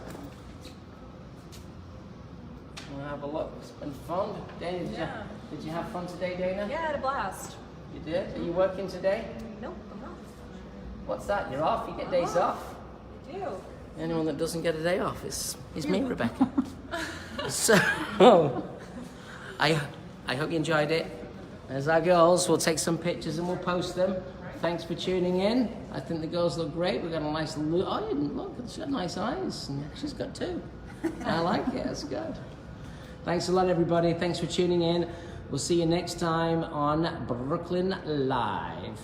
We'll have a look. It's been fun. Dana, did you have fun today, Dana? Yeah, I had a blast. You did? Are you working today? Nope, I'm not. What's that? You're off? You get days off? I do. Anyone that doesn't get a day off is me, Rebecca. So, I hope you enjoyed it. There's our girls. We'll take some pictures and we'll post them. Thanks for tuning in. I think the girls look great. We've got a nice look. Oh, you didn't look. She's got nice eyes. She's got two. I like it. That's good. Thanks a lot, everybody. Thanks for tuning in. We'll see you next time on Brooklyn Live.